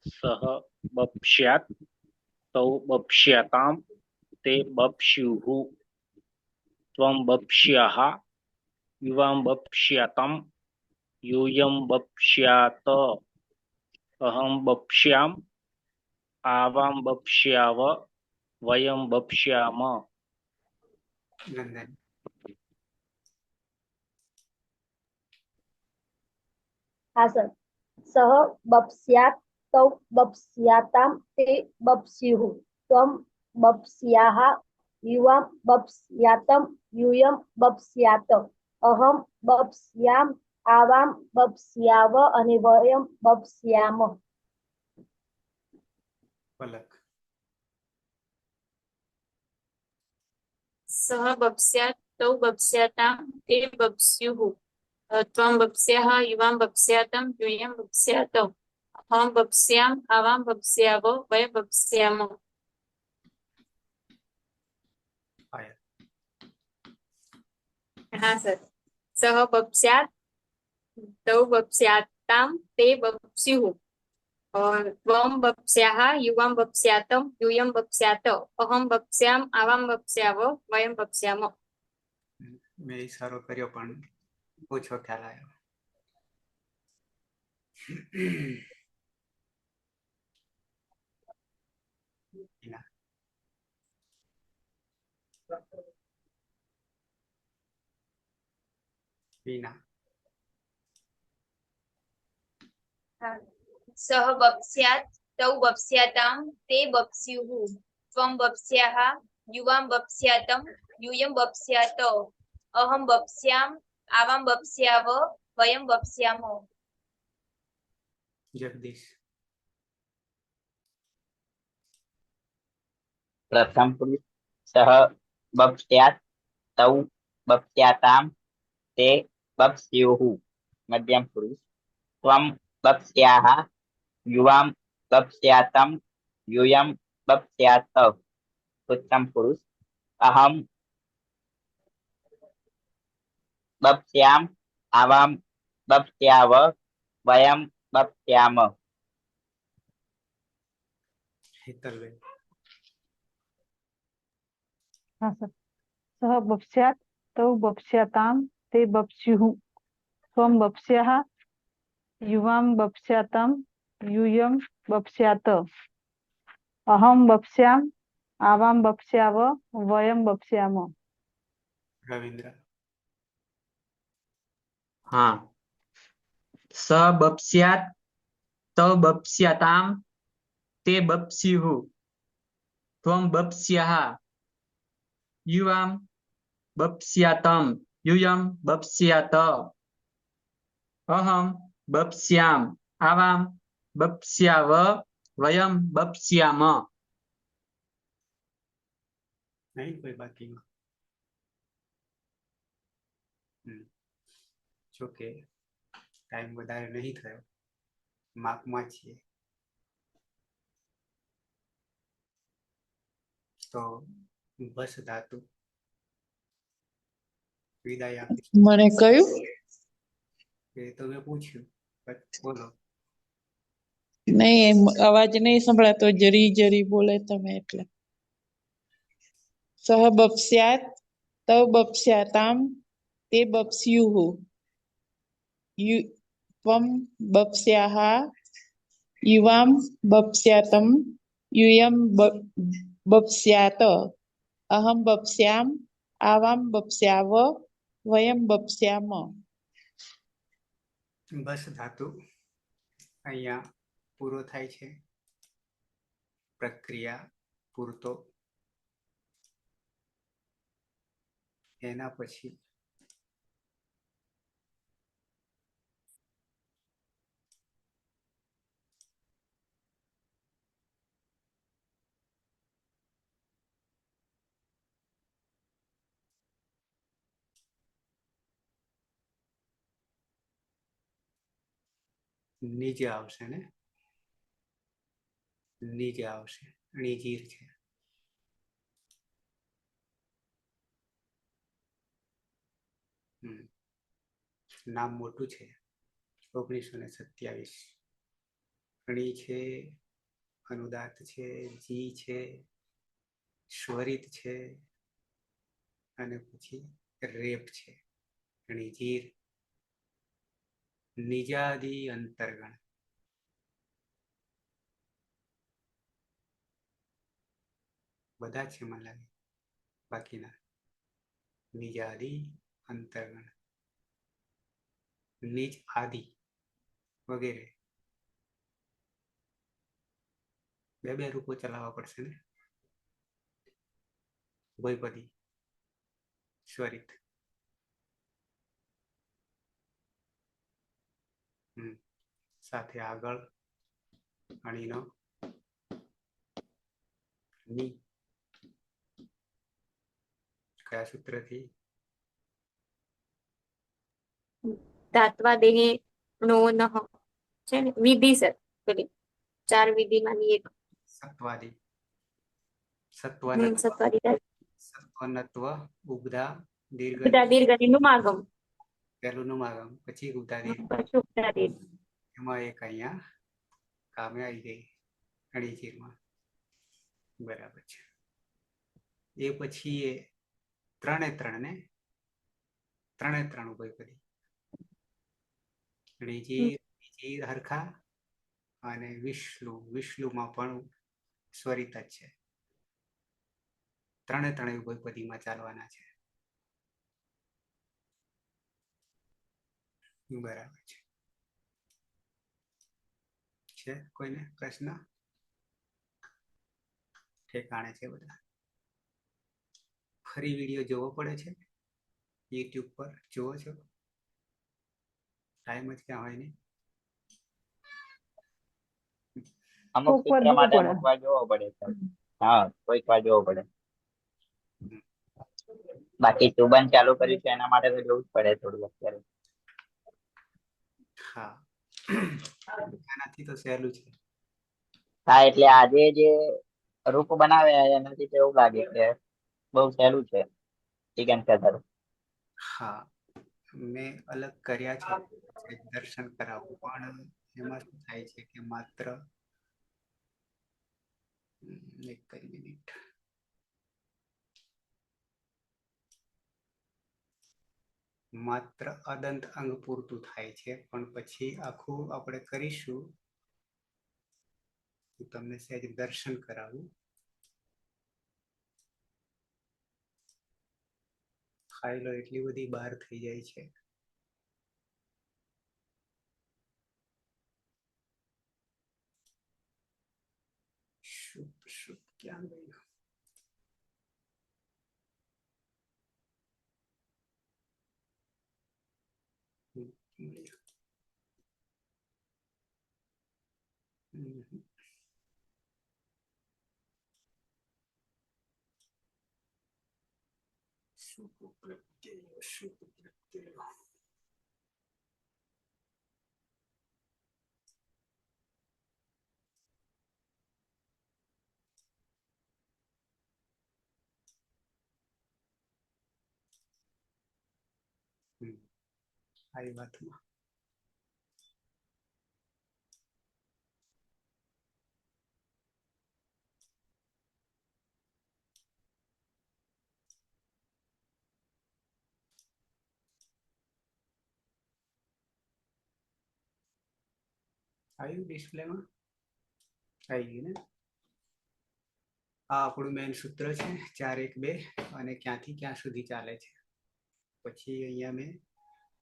[SPEAKER 4] સહ બપ્સ્યાત તૌ બપ્સ્યાતામ તે બપ્સ્યુઃ. ત્વમ બપ્સ્યાહ યુવામ બપ્સ્યાતમ यूयं बप्स्यात अहं बप्स्याम आवां बप्स्याव वयं बप्स्याम.
[SPEAKER 1] નંદન.
[SPEAKER 5] હા સર. સહ બપ્સ્યાત તૌ બપ્સ્યાતામ તે બપ્સ્યુઃ. ત્વમ બપ્સ્યાહ યુવામ બપ્સ્યાતમ યુયમ બપ્સ્યાત અહમ બપ્સ્યામ આવામ બપ્સ્યાવ અને વયમ બપ્સ્યામ.
[SPEAKER 1] પલક.
[SPEAKER 6] સહ બપ્સ્યાત તૌ બપ્સ્યાતામ તે બપ્સ્યુઃ. ત્વમ બપ્સ્યાહ યુવામ બપ્સ્યાતમ યુયમ બપ્સ્યાત અહં બપ્સ્યામ આવામ બપ્સ્યાવ વયમ બપ્સ્યામ. હા સર. સહ બપ્સ્યાત તૌ બપ્સ્યાતામ તે બપ્સ્યુઃ. ત્વમ બપ્સ્યાહ યુવામ બપ્સ્યાતમ યુયમ બપ્સ્યાત અહં બપ્સ્યામ આવામ બપ્સ્યાવ વયમ બપ્સ્યામ.
[SPEAKER 1] મેં ઈશારો કર્યો પણ ઓછો ખ્યાલ આવ્યો. વિના
[SPEAKER 6] સહ બપ્સ્યાત તૌ બપ્સ્યાતામ તે બપ્સ્યુઃ ત્વં બપ્સ્યાઃ યુવાં બપ્સ્યાતમ યૂયં બપ્સ્યાત અહં બપ્સ્યામ આવાં બપ્સ્યાવ વયં બપ્સ્યામો.
[SPEAKER 1] જગદીશ
[SPEAKER 2] પ્રથમ પુરુષ સહ બપ્સ્યાત તૌ બપ્સ્યાતામ તે બપ્સ્યુઃ. મધ્યમ પુરુષ ત્વં બપ્સ્યાઃ યુવાં બપ્સ્યાતમ યૂયં બપ્સ્યાત. ઉત્તમ પુરુષ અહમ બપ્સ્યામ આવામ બપ્સ્યાવ વયમ બપ્સ્યામ.
[SPEAKER 1] હેતલબેન
[SPEAKER 3] હા સર. સહ બપ્સ્યાત તૌ બપ્સ્યાતામ તે બપ્સ્યુઃ ત્વં બપ્સ્યાઃ યુવાં બપ્સ્યાતમ યૂયં બપ્સ્યાત અહં બપ્સ્યામ આવાં બપ્સ્યાવ વયં બપ્સ્યામ.
[SPEAKER 1] રવિન્દ્ર
[SPEAKER 8] હા. સ બપ્સ્યાત તૌ બપ્સ્યાતામ તે બપ્સ્યુઃ ત્વં બપ્સ્યાઃ યુવાં બપ્સ્યાતમ યૂયં બપ્સ્યાત અહં બપ્સ્યામ આવાં બપ્સ્યાવ વયં બપ્સ્યામ.
[SPEAKER 1] નહીં કોઈ બાકીમાં? જોકે ટાઈમ વધારે નહીં થયો, માર્કમાં છીએ તો બસ ધાતુ વિદાય આપી.
[SPEAKER 7] મને કયું
[SPEAKER 1] એ તો મેં પૂછ્યું, બોલો.
[SPEAKER 7] નહીં, એમ અવાજ નહીં સંભળાતો, જરી જરી બોલે તમે એટલે. સહ બપ્સ્યાત તૌ બપ્સ્યાતામ તે બપ્સ્યુઃ ત્વં બપ્સ્યાઃ યુવાં બપ્સ્યાતમ યૂયં બપ્સ્યાત અહં બપ્સ્યામ આવાં બપ્સ્યાવ વયં બપ્સ્યામ.
[SPEAKER 1] બસ ધાતુ અહીંયા પૂરો થાય છે. પ્રક્રિયા પૂરતો એના પછી નીચે આવશે ને, નીચે આવશે, નીજીર છે. નામ મોટું છે. 1927. અણી છે, અનુદાત છે, જી છે, સ્વરિત છે અને પછી રેપ છે. અણીજીર નિજાદી અંતર્ગણ. બધા છે મને લાગે, બાકીના નિજાદી અંતર્ગણ, નિજ આદિ વગેરે. બે રૂપો ચલાવવા પડશે ને, ઉભયપદી સ્વરિત. સાથે આગળ અણીનો ની કયા સૂત્રથી?
[SPEAKER 6] ધાત્વાદેહે નો નઃ છે ને, વિધિ સર પેલી 4 વિધિમાંની એક.
[SPEAKER 1] સત્વાદી
[SPEAKER 6] સત્વાદી
[SPEAKER 1] સત્વનત્વ ઉબદા દીર્ઘ
[SPEAKER 6] દીર્ઘનું માગમ
[SPEAKER 1] પહેલું નું માગમ, પછી ઉબદા દીર્ઘ.
[SPEAKER 6] પછી ઉપદા દીર્ઘ.
[SPEAKER 1] એમાં એક અહીંયા કામે આવી ગઈ અણીજીરમાં. બરાબર છે. એ પછી એ ત્રણે ત્રણ ઉભયપદી અણીજીર હરખા અને વિષ્ણુમાં પણ સ્વરિત જ છે. ત્રણે બહુપદીમાં ચાલવાના છે. બરાબર છે કોઈને પ્રશ્ન? ઠેકાણે છે બધા? ફરી વિડીયો જોવો પડે છે યુટ્યુબ પર? જોવો છો? ટાઈમ જ ક્યાં હોય નહીં.
[SPEAKER 2] અમુક
[SPEAKER 3] કોક વાર
[SPEAKER 2] સૂત્ર માટે
[SPEAKER 3] જોવું
[SPEAKER 2] અમુક વાર જોવો પડે છે. હા, કોઈક વાર જોવો પડે. બાકી સુબન ચાલુ કર્યું છે એના માટે તો જોવું જ પડે થોડું અત્યારે.
[SPEAKER 1] હા, એનાથી તો સહેલું છે.
[SPEAKER 2] હા, એટલે આજે જે રૂપ બનાવ્યા એનાથી તો એવું લાગે કે બહુ સહેલું છે ચિકન કતર.
[SPEAKER 1] હા, મેં અલગ કર્યા છે, દર્શન કરાવું, પણ એમાં શું થાય છે કે માત્ર એક જ મિનિટ, માત્ર અદંત અંગ પૂરતું થાય છે, પણ પછી આખું આપણે કરીશું. હું તમને સહેજ દર્શન કરાવું. ફાઇલો એટલી બધી બહાર થઈ જાય છે. શુભ ક્યાં ગયું? શુભ આવી વાતમાં આવ્યું ડિસ્પ્લેમાં? આવી ગયું ને? આ આપણું મેઇન સૂત્ર છે 4 1 2, અને ક્યાંથી ક્યાં સુધી ચાલે છે. પછી અહીંયા મેં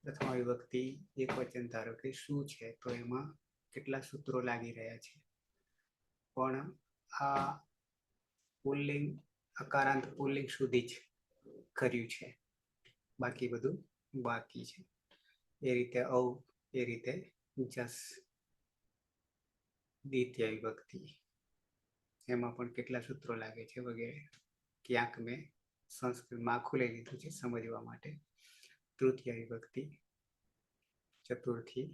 [SPEAKER 1] પ્રથમ વિભક્તિ એકવચન ધારો કે શું છે, તો એમાં કેટલા સૂત્રો લાગી રહ્યા છે. પણ આ પુલ્લિંગ અકારાંત પુલ્લિંગ સુધી જ કર્યું છે, બાકી બધું બાકી છે. એ રીતે એ રીતે જસ દ્વિતીય વિભક્તિ, એમાં પણ કેટલા સૂત્રો લાગે છે વગેરે. ક્યાંક મેં સંસ્કૃતમાં આખું લઈ લીધું છે સમજવા માટે. તૃતીય વિભક્તિ, ચતુર્થી,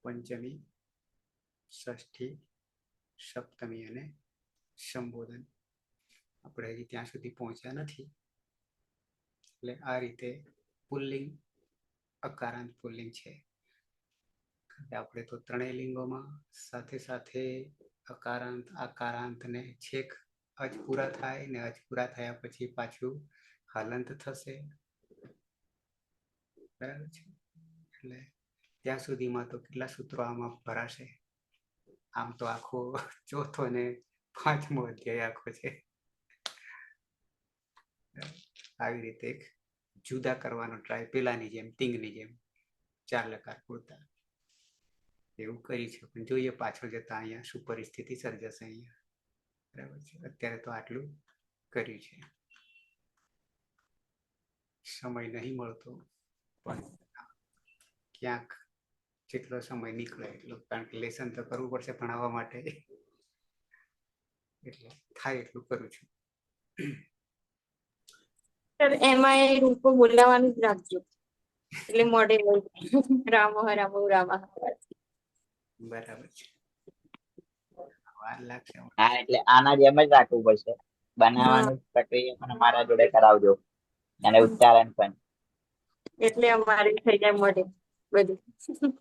[SPEAKER 1] પંચમી, ષષ્ઠી, સપ્તમી અને સંબોધન. આપણે હજી ત્યાં સુધી પહોંચ્યા નથી. એટલે આ રીતે પુલ્લિંગ અકારાંત પુલ્લિંગ છે. આપણે તો ત્રણેય લિંગોમાં સાથે સાથે અકારાંત આકારાંત ને છેક અજ પૂરા થાય, ને અજ પૂરા થયા પછી પાછું હલંત થશે. બરાબર છે? એટલે ત્યાં સુધીમાં તો કેટલા સૂત્રો આમાં ભરાશે. આમ તો આખો ચોથો ને પાંચમો અધ્યાય આખો છે. આવી રીતે એક જુદા કરવાનો ટ્રાય, પેલાની જેમ તિંગની જેમ 4 લકાર પૂરતા એવું કરી છે. પણ જોઈએ પાછળ જતા અહીંયા શું પરિસ્થિતિ સર્જાશે અહીંયા. બરાબર છે? અત્યારે તો આટલું કર્યું છે. સમય નહીં મળતો, પણ ક્યાંક જેટલો સમય નીકળે એટલો, કારણ કે લેસન તો કરવું પડશે ભણાવવા માટે, એટલે થાય એટલું કરું છું.
[SPEAKER 6] એમાં એ રૂપો બોલાવાનું જ રાખજો, એટલે મોઢે રામો રામો રામા.
[SPEAKER 1] બરાબર છે. વાર લાગશે.
[SPEAKER 2] હા, એટલે આના જેમ જ રાખવું પડશે. બનાવવાનું પ્રક્રિયા પણ મારા જોડે કરાવજો, અને ઉચ્ચારણ પણ.
[SPEAKER 6] એટલે અમારે થઈ જાય મોઢે બધું.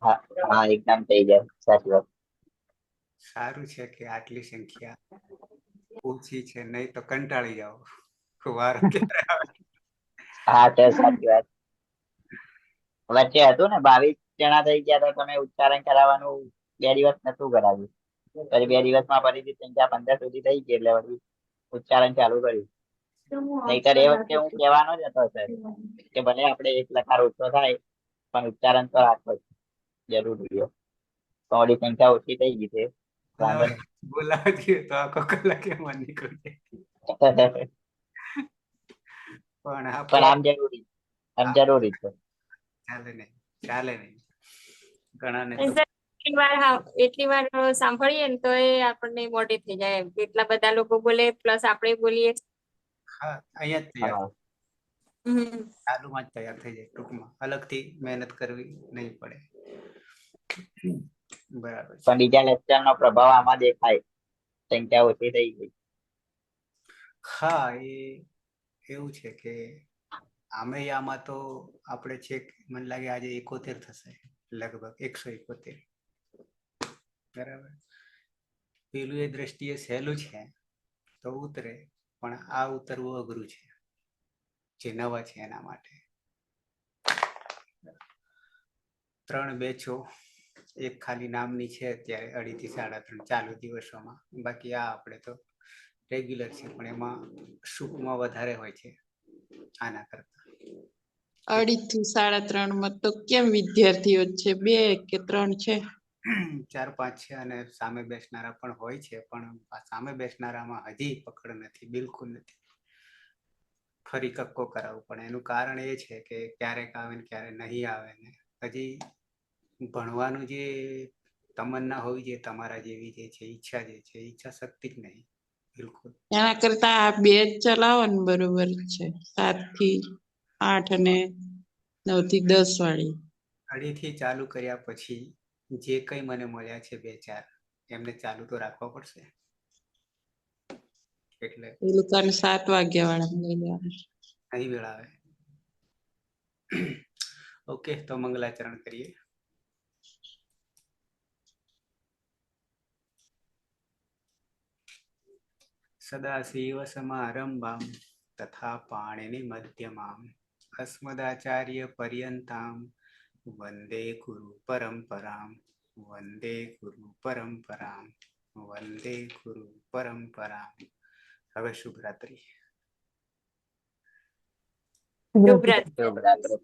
[SPEAKER 2] હા હા, એકદમ થઈ જાય. સાચી વાત.
[SPEAKER 1] સારું છે કે આટલી સંખ્યા ઓછી છે, નહીં તો કંટાળી જાઓ. વાર ક્યારે આવે.
[SPEAKER 2] હા, તો સાચી વાત. વચ્ચે હતું ને 22 જણા થઈ ગયા તો તમે ઉચ્ચારણ કરાવવાનું 2 દિવસ નતું કરાવ્યું. પછી 2 દિવસમાં ફરીથી સંખ્યા 15 સુધી થઈ ગઈ, એટલે વળી ઉચ્ચારણ ચાલુ કર્યું. નહીતર એ વખતે હું કહેવાનો જ હતો સર કે ભલે આપણે એક લકાર ઓછો થાય પણ ઉચ્ચારણ તો રાખવો જ જરૂરી છે. થોડી સંખ્યા ઓછી થઈ ગઈ છે વાંધો
[SPEAKER 1] બોલાવા જઈએ તો આખો કલાક એમાં નીકળી
[SPEAKER 2] નહીં.
[SPEAKER 1] જાય. પણ આ
[SPEAKER 2] પણ આમ જરૂરી છે.
[SPEAKER 1] ચાલે નહીં ઘણાને
[SPEAKER 6] અને
[SPEAKER 1] તો
[SPEAKER 6] સર એટલી વાર સાંભળીએ ને તો એ આપણને મોઢે થઈ જાય એમ. એટલા બધા લોકો બોલે પ્લસ આપણે બોલીએ.
[SPEAKER 1] હા અહીંયા જ તૈયાર
[SPEAKER 2] હા.
[SPEAKER 6] હમ
[SPEAKER 1] ચાલુમાં જ તૈયાર થઈ જાય. ટૂંકમાં અલગથી મહેનત કરવી નહીં પડે. બરાબર છે.
[SPEAKER 2] પણ બીજા લેક્ચર નો પ્રભાવ આમાં દેખાય, સંખ્યા ઓછી થઈ ગઈ.
[SPEAKER 1] હા એ એવું છે કે આમાં તો આપણે છેક મને લાગે આજે 71 થશે લગભગ 171. બરાબર. પેલું એ દ્રષ્ટિએ સહેલું છે તો ઉતરે, પણ આ ઉતરવું અઘરું છે જે નવા છે એના માટે. 3 બેચો, એક ખાલી નામની છે અત્યારે 2.5 થી 3.5 ચાલુ દિવસોમાં. બાકી આ આપણે તો રેગ્યુલર છે, પણ એમાં સૂકમાં વધારે હોય છે આના કરતા.
[SPEAKER 7] 2.5 થી 3.5 માં તો કેમ વિદ્યાર્થીઓ જ છે? 2 કે 3 છે?
[SPEAKER 1] 4-5 છે અને સામે બેસનારા પણ હોય છે, પણ સામે બેસનારામાં હજી પકડ નથી, બિલકુલ નથી. ફરી કક્કો કરાવવું પડે. એનું કારણ એ છે કે ક્યારેક આવે ને ક્યારેક નહીં આવે ને હજી ભણવાનું જે તમન્ના હોવી જોઈએ તમારા જેવી જે છે ઈચ્છા શક્તિ જ નહીં બિલકુલ.
[SPEAKER 7] એના કરતા આ 2 જ ચલાવો ને બરોબર છે. 7 થી 8 અને 9 થી 10 વાળી.
[SPEAKER 1] 2.5થી ચાલુ કર્યા પછી જે કઈ મને મળ્યા છે 2-4 એમને ચાલુ તો રાખવા પડશે. એટલે
[SPEAKER 7] એ લોકોને 7 વાગ્યા વાળા લઈ લેવાના.
[SPEAKER 1] નહીં વેળાવે. ઓકે, તો મંગલાચરણ કરીએ. સદાશિવ સમારંભામ તથા પાણિનિ મધ્યમામ અસ્મદાચાર્ય પર્યંતામ વંદે ગુરુ પરંપરામ. હવે શુભરાત્રી.
[SPEAKER 6] શુભરાત્રી.
[SPEAKER 2] શુભરાત્રી.